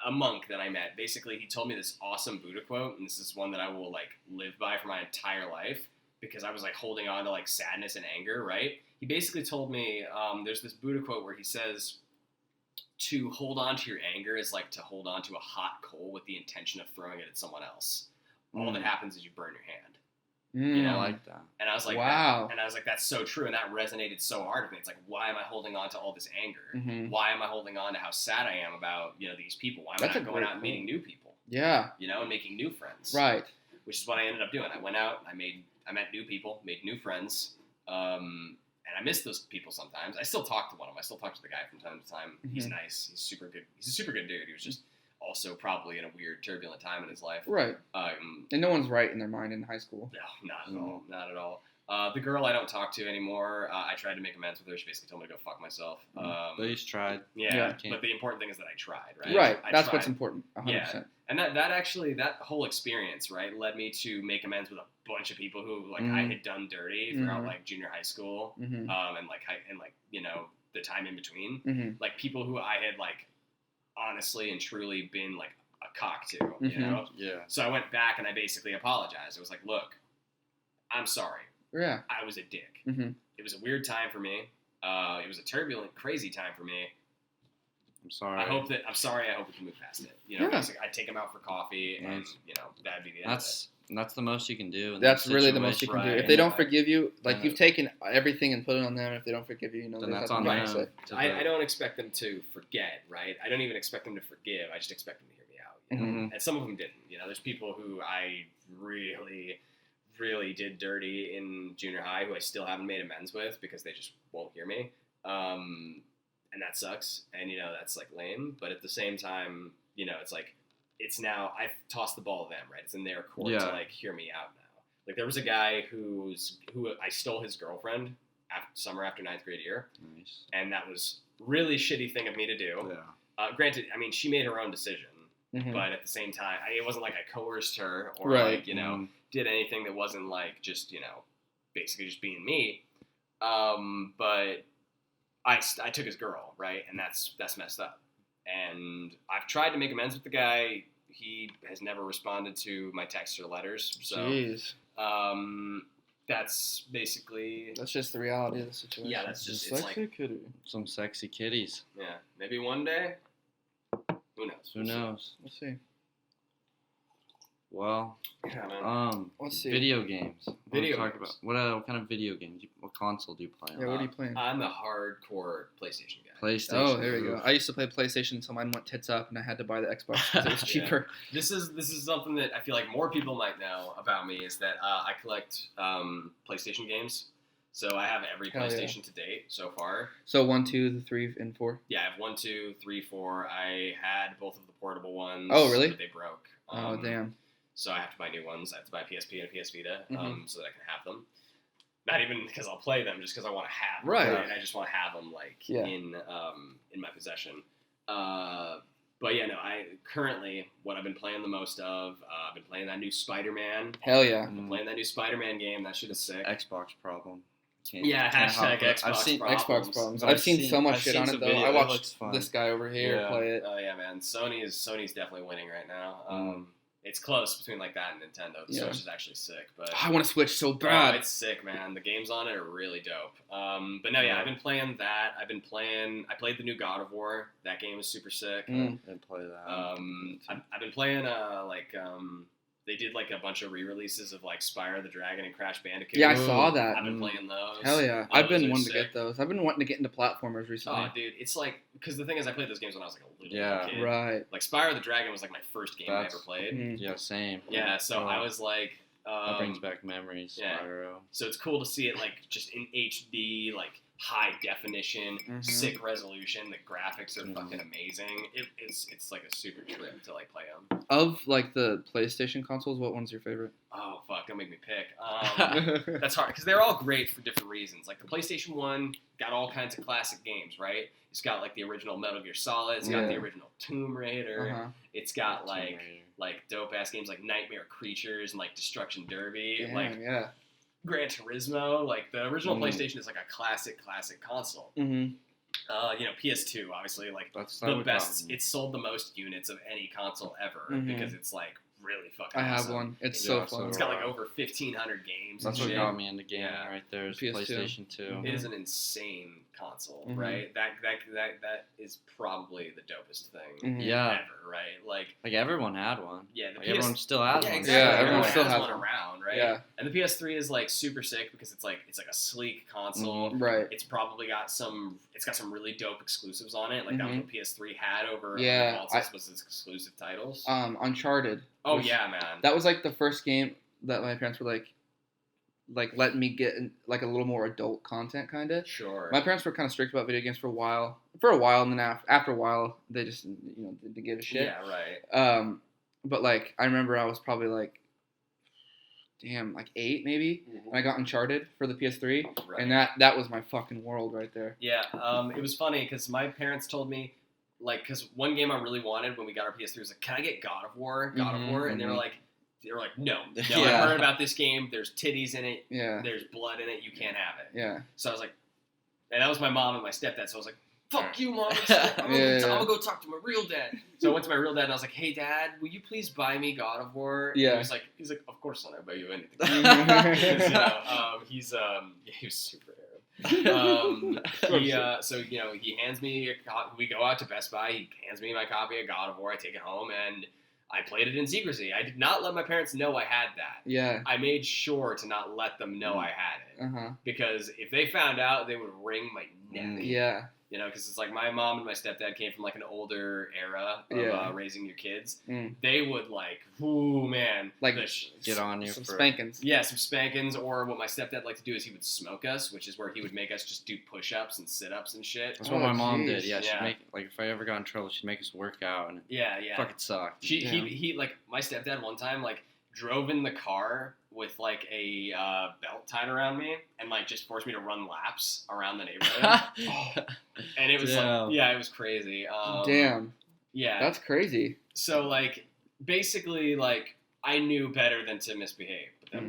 a monk that I met, basically he told me this awesome Buddha quote, and this is one that I will like live by for my entire life because I was like holding on to like sadness and anger, right? He basically told me, there's this Buddha quote where he says, to hold on to your anger is like to hold on to a hot coal with the intention of throwing it at someone else. All that happens is you burn your hand. I like that. And I was like, wow. And I was like, that's so true. And that resonated so hard with me. It's like, why am I holding on to all this anger? Mm-hmm. Why am I holding on to how sad I am about, these people? Why am I not going out and meeting new people? Yeah. And making new friends. Right. Which is what I ended up doing. I went out, I met new people, made new friends. And I miss those people sometimes. I still talk to one of them. I still talk to the guy from time to time. Mm-hmm. He's nice. He's super good. He's a super good dude. He was just also probably in a weird, turbulent time in his life. Right. And no one's right in their mind in high school. No, not at all. Not at all. The girl I don't talk to anymore, I tried to make amends with her. She basically told me to go fuck myself. But he's tried. Yeah, but the important thing is that I tried, right? Right. I That's tried. what's important. 100%. Yeah. And that whole experience, right, led me to make amends with a bunch of people who, like, I had done dirty throughout, like, junior high school, and, the time in between. Like, people who I had, like, honestly and truly been, like, a cock to, you know? Yeah. So I went back and I basically apologized. I was like, look, I'm sorry. Yeah. I was a dick. Mm-hmm. It was a weird time for me. It was a turbulent, crazy time for me. I'm sorry. I'm sorry. I hope we can move past it. Basically, I'd take him out for coffee, and that'd be the end of it. That's the most you can do. That's really the most you can do. If they don't forgive you, like you've taken everything and put it on them. If they don't forgive you, then that's on them. them. I don't expect them to forget, right? I don't even expect them to forgive. I just expect them to hear me out. And some of them didn't. There's people who I really, really did dirty in junior high who I still haven't made amends with because they just won't hear me. And that sucks. And, that's like lame. But at the same time, it's like, it's now, I've tossed the ball to them, right? It's in their court to like hear me out now. Like there was a guy who I stole his girlfriend summer after 9th grade year. Nice. And that was really shitty thing of me to do. Yeah. Granted, I mean, she made her own decision. But at the same time, it wasn't like I coerced her or like, did anything that wasn't like just, basically just being me. But I took his girl, right? And that's messed up. And I've tried to make amends with the guy. He has never responded to my texts or letters. So, Jeez. That's basically... That's just the reality of the situation. Yeah, that's just... It's sexy kitty. Some sexy kitties. Yeah, maybe one day. Who knows? Who knows? We'll see. Well, yeah, man. Let's see. Video games. Video talk games. about what kind of video games? What console do you play on? Yeah, what are you playing? I'm a hardcore PlayStation guy. PlayStation. Oh, there we go. I used to play PlayStation until mine went tits up, and I had to buy the Xbox because it was cheaper. This is something that I feel like more people might know about me is that I collect PlayStation games. So I have every PlayStation to date so far. So 1, 2, 3, and 4. Yeah, I have 1, 2, 3, 4. I had both of the portable ones. Oh, really? But they broke. Oh, damn. So I have to buy new ones. I have to buy a PSP and a PS Vita so that I can have them. Not even because I'll play them, just because I want to have them. Right. I just want to have them in my possession. But yeah, no. I currently what I've been playing the most of. I've been playing that new Spider-Man. Hell yeah. I've been playing that new Spider-Man game. That shit is sick. Xbox problem. Hashtag Xbox I've seen problems. Xbox problems. But I've seen so much I've shit seen on some it though. video. I It watched looks fun. this guy over here play it. Oh yeah, man. Sony's definitely winning right now. It's close between like that and Nintendo. The Switch is actually sick, but I want to Switch so bad. it's sick, man. The games on it are really dope. But no, yeah, I've been playing that. I played the new God of War. That game is super sick. Didn't play that. I've been playing they did like a bunch of re-releases of like Spyro the Dragon and Crash Bandicoot. Yeah, I saw that. I've been playing those. Hell yeah. I've been Those are wanting to sick. get those. I've been wanting to get into platformers recently. Oh, dude, it's like, because the thing is, I played those games when I was like a little Yeah. kid. Right. Like Spyro the Dragon was like my first game I That's- ever played. Mhm. Yeah, same. Yeah, so Oh, I was like, that brings back memories. yeah. Spyro. so it's cool to see it like just in HD, like high definition, Mhm. sick resolution. The graphics are Mhm. fucking amazing. It's like a super trip to like play them. Of like the PlayStation consoles, what one's your favorite? Oh fuck, don't make me pick. That's hard because they're all great for different reasons. Like the PlayStation 1 got all kinds of classic games, right? It's got like the original Metal Gear Solid. It's got the Yeah. original Tomb Raider. Uh-huh. It's got Tomb like Raider. dope ass games like Nightmare Creatures and like Destruction Derby, Damn, like yeah. Gran Turismo. Like the original Mm. PlayStation is like a classic console. Mm-hmm. PS2 obviously like That's the would best. probably- It sold the most units of any console ever Mhm. because it's like really fucking. I have awesome. one. It's Yeah, so so fun. It's got like over 1,500 games. That's and what shit. got me into gaming Yeah. right there. Is PS2. PlayStation 2. Mhm. It is an insane console, Mhm. right? That is probably the dopest thing Mhm. Yeah. ever, right? Like, Like everyone had one. yeah, the Like everyone still has yeah, one. exactly. Yeah, everyone still has one one. around, right? Yeah. And the PS3 is like super sick because it's like a sleek console. Right. It's probably got some really dope exclusives on it. Like that was Mhm. what PS3 had over Yeah, other consoles was its exclusive titles. Uncharted. Oh was- yeah, man. That was like the first game that my parents were like letting me get like a little more adult content, kind of. Sure. My parents were kind of strict about video games for a while, and then after a while, they just didn't give a shit. Yeah, right. But like I remember I was probably like, like 8 maybe when I got Uncharted for the PS3, Right. and that was my fucking world right there. Yeah, it was funny because my parents told me, like, because one game I really wanted when we got our PS3 was like, can I get God of War? Mhm, And they were mhm. like, no, Yeah. I heard about this game. There's titties in it. Yeah, There's blood in it. You can't have it. yeah. So I was like, and that was my mom and my stepdad. So I was like, fuck you, mom. I'm Yeah. gonna go talk to my real dad. So I went to my real dad and I was like, hey, dad, will you please buy me God of War? And Yeah. he's like, of course, son, I'll buy you anything. Because, he was super Arab. He hands me we go out to Best Buy. He hands me my copy of God of War. I take it home and I played it in secrecy. I did not let my parents know I had that. Yeah. I made sure to not let them know I had it Uh huh. because if they found out, they would wring my neck. Yeah. Because it's like my mom and my stepdad came from like an older era of Yeah. raising your kids. Mm. They would like, ooh man, Like, Get on you Some for spankings. yeah, some spankings, or what my stepdad liked to do is he would smoke us, which is where he would make us just do push-ups and sit-ups and shit. That's what Oh, my mom did. jeez. Yeah, she'd Yeah. make like if I ever got in trouble, she'd make us work out and it Yeah. fucking sucked. He like my stepdad one time like drove in the car with like a belt tied around me and like just forced me to run laps around the neighborhood. And it was Damn. like, yeah, it was crazy. Damn. Yeah. That's crazy. So like basically like I knew better than to misbehave, but that Mhm.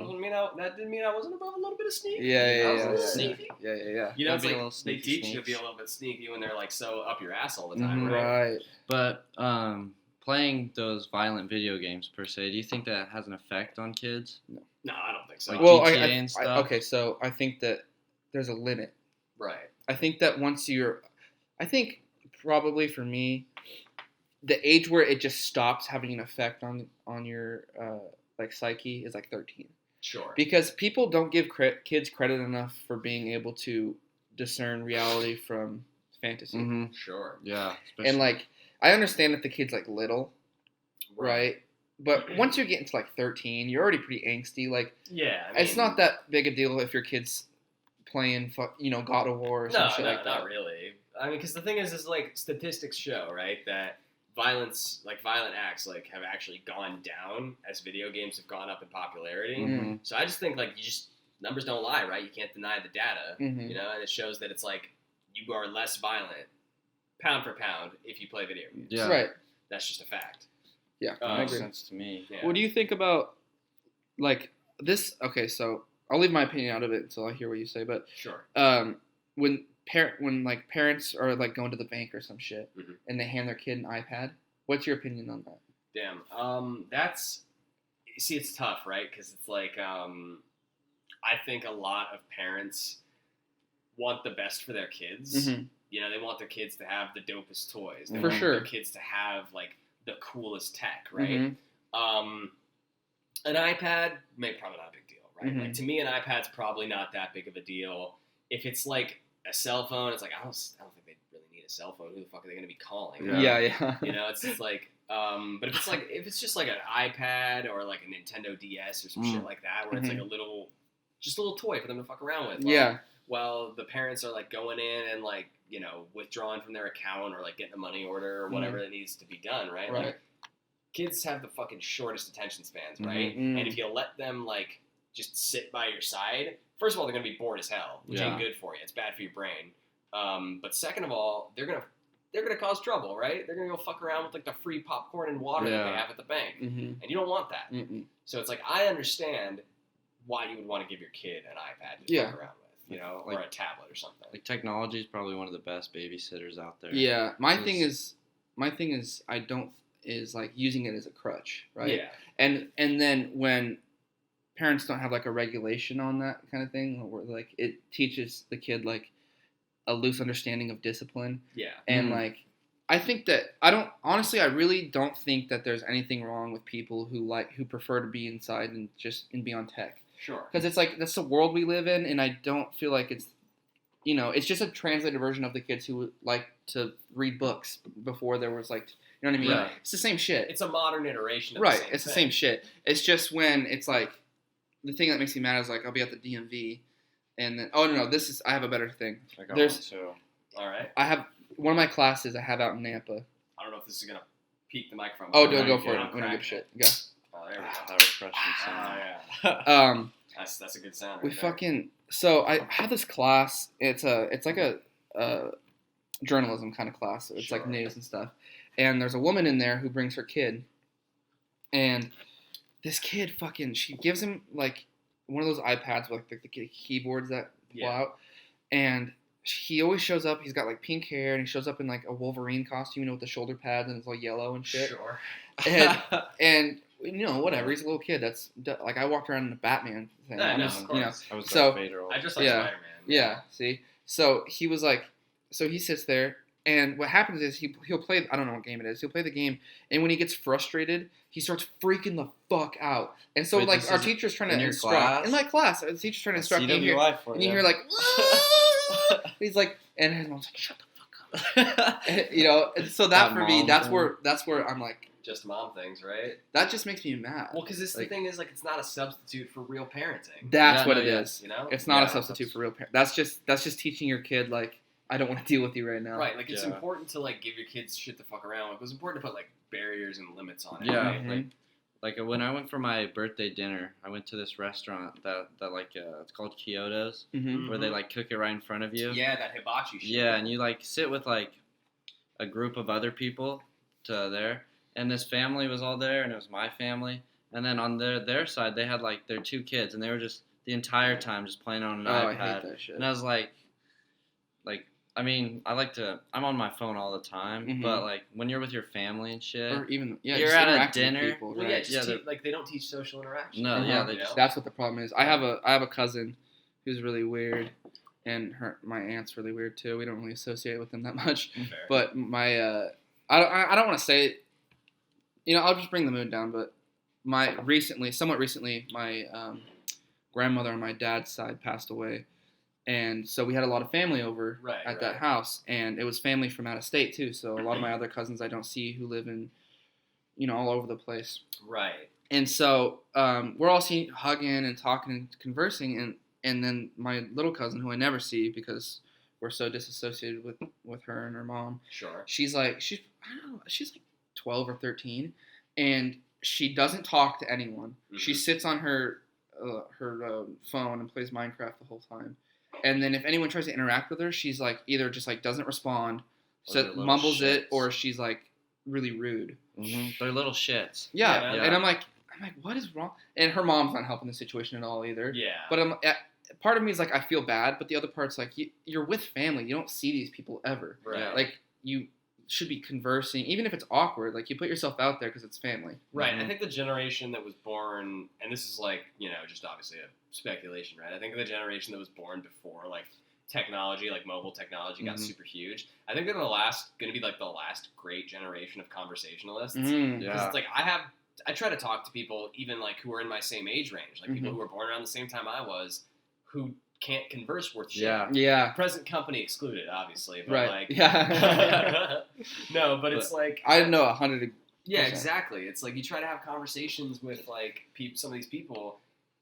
didn't mean I wasn't above a little bit of sneak. Yeah, I yeah, was a yeah, little yeah, sneaky. yeah, yeah. You know, Gotta it's be a like little they sneaky teach you to be sneaks. a little bit sneaky when they're like so up your ass all the time, Mhm, right? right. But playing those violent video games per se, do you think that has an effect on kids? No, I don't think so. Like Well, GTA and stuff? okay, so I think that there's a limit. Right. I think that I think probably for me, the age where it just stops having an effect on your like psyche is like 13, Sure. because people don't give kids credit enough for being able to discern reality from fantasy. Mm-hmm. Sure. Yeah. And like, I understand if the kid's like little, right? But once you get into like 13, you're already pretty angsty. Like, Yeah. it's not that big a deal if your kid's playing, God of War or some shit like that. not really. I mean, because the thing is like statistics show, right, that violent acts like have actually gone down as video games have gone up in popularity. Mhm. So I just think like numbers don't lie, right? You can't deny the data, Mhm. and it shows that it's like you are less violent, pound for pound, if you play video games. Yeah. Right. That's just a fact. Yeah. I I Makes agree. sense to me. Yeah. What do you think about like this? Okay, so I'll leave my opinion out of it until I hear what you say. But Sure. when parents are like going to the bank or some shit Mhm. and they hand their kid an iPad, what's your opinion on that? Damn. It's tough, right? Because it's like, I think a lot of parents want the best for their kids. Mhm. They want their kids to have the dopest toys. They For want sure. their kids to have like the coolest tech, right? Mhm. An iPad, probably not a big deal, right? Mhm. Like to me, an iPad's probably not that big of a deal. If it's like a cell phone, it's like I don't think they really need a cell phone. Who the fuck are they going to be calling? Yeah. You know, it's just like, but if it's just like an iPad or like a Nintendo DS or some shit like that, where it's like a little toy for them to fuck around with. Yeah. While the parents are like going in and like, you know, withdrawing from their account or like getting a money order or whatever that needs to be done, right? Right. Like, kids have the fucking shortest attention spans, right? Mhm. And if you let them like just sit by your side, first of all, they're gonna be bored as hell, which ain't good for you. It's bad for your brain. But second of all, they're gonna cause trouble, right? They're gonna go fuck around with like the free popcorn and water that they have at the bank, and you don't want that. So it's like I understand why you would want to give your kid an iPad to fuck around with. You know, or a tablet or something. Like technology is probably one of the best babysitters out there. Yeah, my thing is like using it as a crutch, right? Yeah. And then when parents don't have like a regulation on that kind of thing, where like it teaches the kid like a loose understanding of discipline. Yeah. And like I think that I really don't think that there's anything wrong with people who prefer to be inside and be on tech. Sure. Because it's like that's the world we live in, and I don't feel like it's, you know, it's just a translated version of the kids who like to read books before there was like, you know what I mean? Right. It's the same shit. It's a modern iteration of right. the same It's the thing. same shit. It's just when it's like the thing that makes me mad is like I'll be at the DMV, and then I have a better thing. I got There's- one too. All right. I have one of my classes I have out in Nampa. I don't know if this is gonna peak the microphone. Oh, but go for it. I'm I'm gonna give a cracking shit. it. Go. Oh, there we Ah, go. that refreshing sound. Yeah. Um, That's a good sound. we right there. fucking so I have this class. It's like a journalism kind of class. It's like Sure. news and stuff. And there's a woman in there who brings her kid, and this kid she gives him like one of those iPads with like the keyboards that pull out, and he always shows up. He's got like pink hair, and he shows up in like a Wolverine costume, you know, with the shoulder pads, and it's all yellow and shit. Sure. And you know, whatever. He's a little kid. That's like I walked around in a Batman thing. I I'm know, just, of you know, course. I was So- Darth Vader. I just like Yeah. Spider-Man. yeah. See, so he was like, so he sits there, and what happens is he'll play. I don't know what game it is. He'll play the game, and when he gets frustrated, he starts freaking the fuck out. And so Wait, like this our is teacher's trying in to your instruct class? in my class. The teacher's trying to instruct me here, CWI for and you hear like, he's like, and his mom's like, shut the fuck up. And, you know, and so that for me, mom that's thing. where I'm like, Just mom things, right? that just makes me mad. Well, because the Like- thing is, like, it's not a substitute for real parenting. That's Yeah, what no, it yeah. is. You know? It's not Yeah, a substitute for real parents. That's just teaching your kid like I don't want to deal with you right now. Right, like, it's Yeah. important to, like, give your kids shit to fuck around with. It's important to put, like, barriers and limits on it, Yeah. right? Mhm. Like when I went for my birthday dinner, I went to this restaurant that like it's called Kyoto's, Mm-hmm. where they like cook it right in front of you. Yeah, that hibachi shit. Yeah, and you like sit with like a group of other people there, and this family was all there, and it was my family, and then on their side they had like their two kids, and they were just the entire time just playing on an Oh, I iPad, hate that shit. and I was like, I mean, I'm on my phone all the time, Mhm. but like when you're with your family and shit, Or even You're just at a interacting with dinner. people, Well, right? yeah, just Yeah, like, they don't teach social interaction. No, Uh-huh. yeah, they You just know? That's what the problem is. I have a cousin who's really weird, and my aunt's really weird too. We don't really associate with them that much. Fair. But my I don't want to say it. You know, I'll just bring the mood down. But somewhat recently, my grandmother on my dad's side passed away, and so we had a lot of family over at that house, and it was family from out of state too. So a lot of my other cousins I don't see who live in, you know, all over the place. Right. And so we're all hugging and talking and conversing, and then my little cousin, who I never see because we're so disassociated with her and her mom, Sure. she's like 12 or 13, and she doesn't talk to anyone. Mhm. She sits on her phone and plays Minecraft the whole time. And then if anyone tries to interact with her, she's like either just like doesn't respond, Or they're little mumbles it, shits. or she's like really rude. they're little shits. Yeah, Yeah. and I'm like, what is wrong? And her mom's not helping the situation at all either. Yeah. But part of me is like, I feel bad, but the other part's like, you're with family. You don't see these people ever. Right. Yeah. Like, you should be conversing, even if it's awkward. Like, you put yourself out there because it's family. Right. Mhm. I think the generation that was born, and this is like, you know, just obviously a speculation, right? I think the generation that was born before, like, technology, like mobile technology got Mhm. super huge. I think they're going to be like the last great generation of conversationalists. Mm. Yeah. Because it's like, I have try to talk to people even like who are in my same age range, like people who were born around the same time I was, who can't converse worth shit. Yeah. Present company excluded, obviously. But Right. like, Yeah. no, but it's like I know 100. Yeah, exactly. It's like you try to have conversations with like some of these people,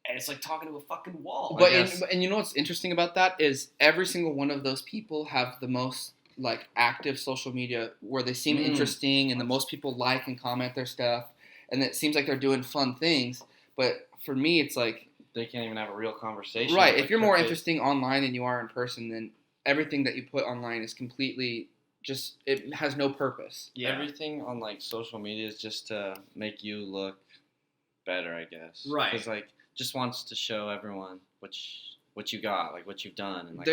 and it's like talking to a fucking wall. But and you know what's interesting about that is every single one of those people have the most like active social media where they seem interesting and the most people like and comment their stuff, and it seems like they're doing fun things. But for me, it's like they can't even have a real conversation. Right. Like, if you're more interesting online than you are in person, then everything that you put online is completely just, it has no purpose. Yeah. Everything on like social media is just to make you look better, I guess. Right. Because like just wants to show everyone what you got, like what you've done, and like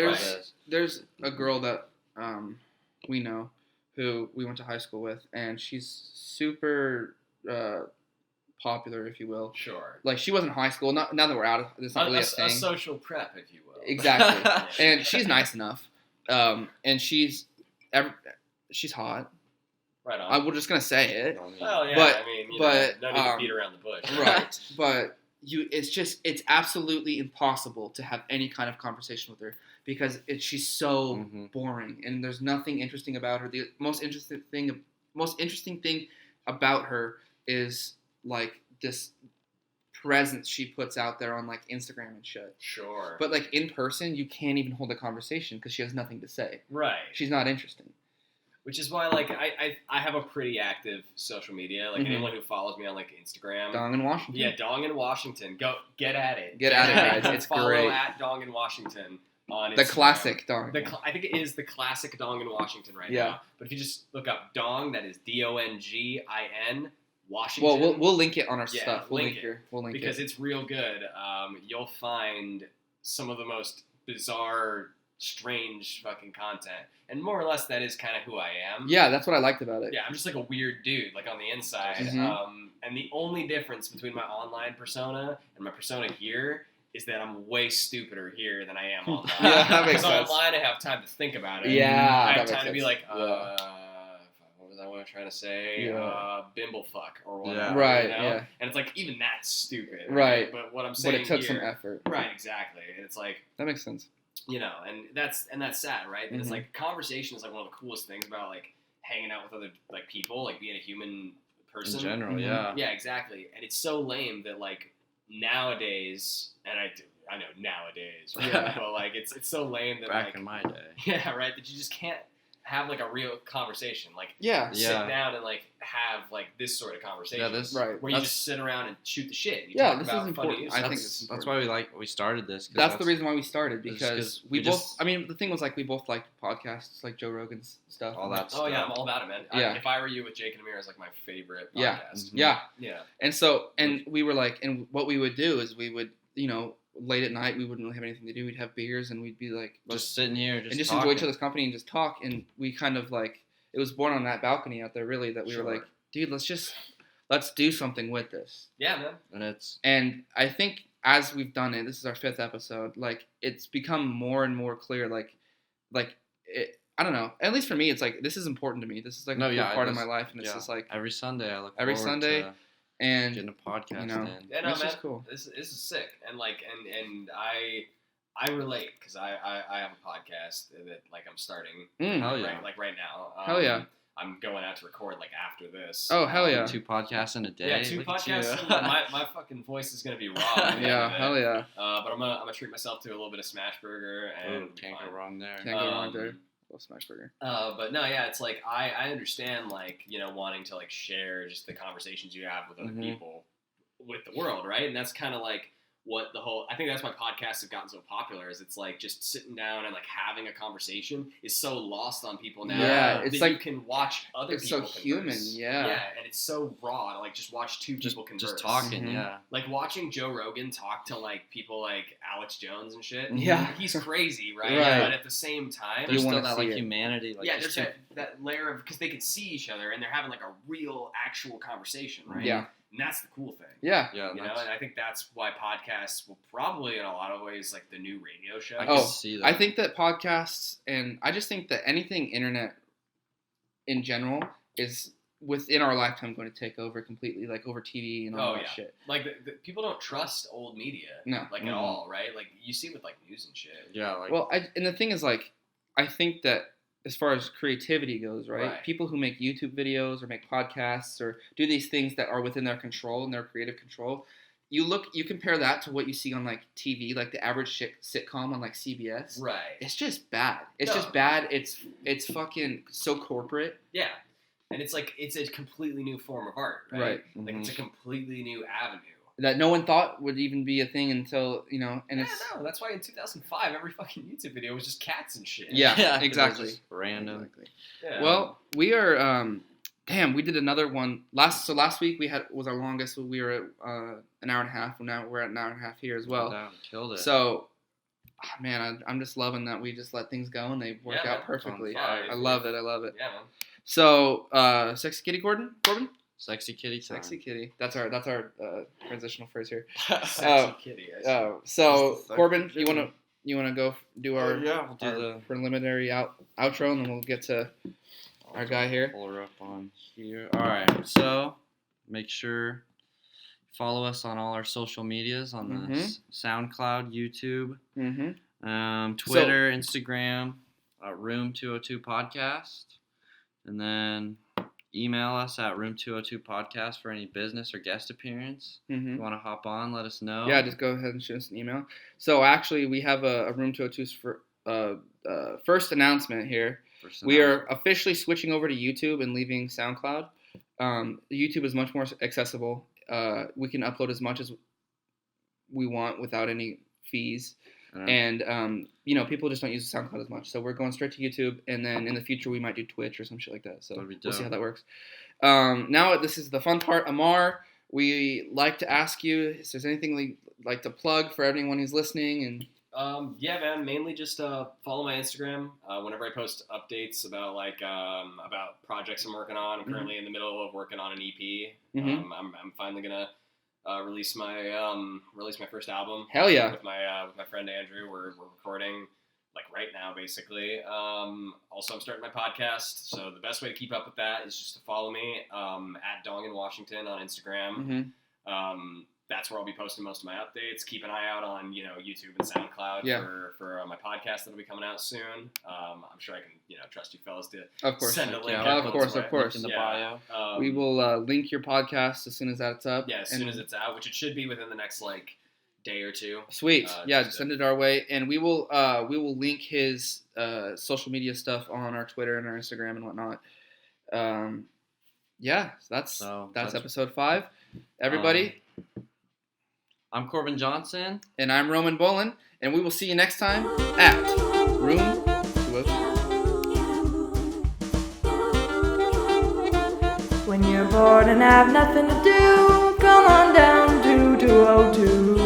there's a girl that we know who we went to high school with, and she's super popular, if you will. Sure. Like she wasn't high school. Now that we're out, it's not really a thing. A social prep, if you will. Exactly. And she's nice enough. And she's hot. Right on. I'm just gonna say it. Well, yeah. But, I mean, but no need to beat around the bush. Right. But it's absolutely impossible to have any kind of conversation with her because she's so boring and there's nothing interesting about her. The most interesting thing about her is like this presence she puts out there on like Instagram and shit. Sure. But like in person, you can't even hold a conversation because she has nothing to say. Right. She's not interesting. Which is why like I have a pretty active social media. Like anyone who follows me on like Instagram. Dong in Washington. Yeah, Dong in Washington. Go get at it. Get at it, guys. It's follow great. at Dong in Washington on Instagram. The classic Dong. I think it is the classic Dong in Washington right now. But if you just look up Dong, that is DONGIN. Washington. Well, we'll link it on our stuff. We'll link it because it's real good. You'll find some of the most bizarre, strange fucking content, and more or less that is kind of who I am. Yeah, that's what I liked about it. Yeah, I'm just like a weird dude, like on the inside. And the only difference between my online persona and my persona here is that I'm way stupider here than I am online. Yeah, that makes sense. Because online I have time to think about it. Yeah, I have that time to be makes like, sense. what was I trying to say? Yeah. Bimblefuck or whatever. Yeah. Right, you know? yeah. And it's like, even that's stupid. Right. But what I'm saying But it took here, some effort. Right, exactly. And it's like, that makes sense. you know, and that's sad, right? And it's like, conversation is like one of the coolest things about like hanging out with other like people, like being a human person. In general, yeah. Yeah, exactly. And it's so lame that like nowadays, and I know nowadays, right? But like it's so lame that Back in my day. yeah, right, that you just can't have like a real conversation, like sit down and like have like this sort of conversation, where you just sit around and shoot the shit. You talk this about is important. funny I think news. it's important. That's why we started this. That's the reason why we started, because 'cause we we both. just- I mean, the thing was like we both liked podcasts, like Joe Rogan's stuff, all that stuff. Oh yeah, I'm all about it, man. Yeah. If I Were You with Jake and Amir is like my favorite Yeah. podcast. Yeah. Yeah. And so, and we were like, and what we would do is we would, you know, late at night we wouldn't really have anything to do. We'd have beers and we'd be like, Just sitting here, and just enjoy each other's company and just talk. And we kind of like, it was born on that balcony out there, really, that we were like, dude, let's do something with this. Yeah, man. And I think as we've done it, this is our 5th episode, like it's become more and more clear, like it, I don't know, at least for me, it's like, this is important to me. This is like a part of my life. And it's just like every Sunday I look every forward Sunday to and getting a podcast you know, in. Yeah, no, this man, is cool. This is sick, and like, and I relate because I have a podcast that like I'm starting. Hell yeah. right now. Hell yeah. I'm going out to record like after this. Oh, hell yeah. 2 podcasts in a day. Yeah, 2 Look at podcasts. you. my fucking voice is gonna be raw. Yeah, hell yeah. But I'm gonna treat myself to a little bit of smash burger and Ooh, can't go wrong there. Can't go wrong there. Love smash burger. But no, yeah, it's like I understand like, you know, wanting to like share just the conversations you have with other people with the world, right? And that's kind of like what I think that's why podcasts have gotten so popular, is it's like just sitting down and like having a conversation is so lost on people now. Yeah, it's that like you can watch other it's people so human, converse. yeah. Yeah, and it's so raw to like just watch two people converse. Just talking, yeah. Like watching Joe Rogan talk to like people like Alex Jones and shit. Yeah. He's crazy, right? Right. But at the same time, There's You still wanna that like see it. humanity. Like, yeah, there's that layer of, because they can see each other and they're having like a real actual conversation, right? Yeah. And that's the cool thing. Yeah. Yeah, You know, and I think that's why podcasts will probably, in a lot of ways, like the new radio show. I can see that. I think that podcasts, and I just think that anything internet in general is within our lifetime going to take over completely, like over TV and all Oh, that yeah. shit. Like the people don't trust old media. No. Like at all, right? Like you see with like news and shit. Yeah, like Well, and the thing is, like, I think that as far as creativity goes, right? Right. People who make YouTube videos or make podcasts or do these things that are within their control and their creative control, you compare that to what you see on like TV, like the average sitcom on like CBS. Right. It's just bad. It's No. just bad. It's fucking so corporate. Yeah. And it's like it's a completely new form of art, right? Right. Like it's a completely new avenue. That no one thought would even be a thing until, and Yeah, it's no, that's why in 2005 every fucking YouTube video was just cats and shit. Yeah, it was exactly. just random. Exactly. Yeah. Well, we are. Damn, we did another one last week. Was our longest. We were at an hour and a half. Now we're at an hour and a half here as well. That killed it. So, man, I'm just loving that we just let things go and they work Yeah, out man. perfectly. It's on fire. I love it. I love it. yeah, man. So, Sexy Kitty Corbin. Sexy kitty time. Sexy Kitty. That's our transitional phrase here. Sexy kitty. I see. So Just the Corbin, sexy you wanna go do our yeah, we'll do our the preliminary outro and then we'll get to our guy here. Pull her up on here. All right, so make sure follow us on all our social medias on the SoundCloud, YouTube, Mm-hmm. Twitter, Instagram, Room 202 Podcast, and then email us at room202podcast for any business or guest appearance. If Mm-hmm. you want to hop on, let us know. Yeah, just go ahead and shoot us an email. So actually, we have a Room 202's for first announcement here. We are officially switching over to YouTube and leaving SoundCloud. YouTube is much more accessible. We can upload as much as we want without any fees. And, people just don't use SoundCloud as much. So we're going straight to YouTube. And then in the future, we might do Twitch or some shit like that. So That'd be we'll see dope. how that works. Now, this is the fun part. Ammar, we like to ask you if there's anything we'd like to plug for everyone who's listening. And Yeah, man. Mainly just follow my Instagram. Whenever I post updates about about projects I'm working on. I'm currently in the middle of working on an EP. Mhm. I'm finally gonna release my first album. Hell yeah. With my friend Andrew. We're recording like right now, basically. Also, I'm starting my podcast. So the best way to keep up with that is just to follow me at Dong in Washington on Instagram. Mhm. That's where I'll be posting most of my updates. Keep an eye out on YouTube and SoundCloud Yeah. for my podcast that'll be coming out soon. I'm sure I can trust you fellas to Of course. send a Heck link. yeah. out Of this course, way. of course. in the Yeah. bio. We will link your podcast as soon as that's up. Yeah, as soon as it's out, which it should be within the next day or two. Sweet. Yeah, just just send it our way, and we will link his social media stuff on our Twitter and our Instagram and whatnot. Yeah, that's episode 5. Everybody, I'm Corbin Johnson. and I'm Roman Bolin, and we will see you next time at Room 202. When you're bored and have nothing to do, come on down to 202.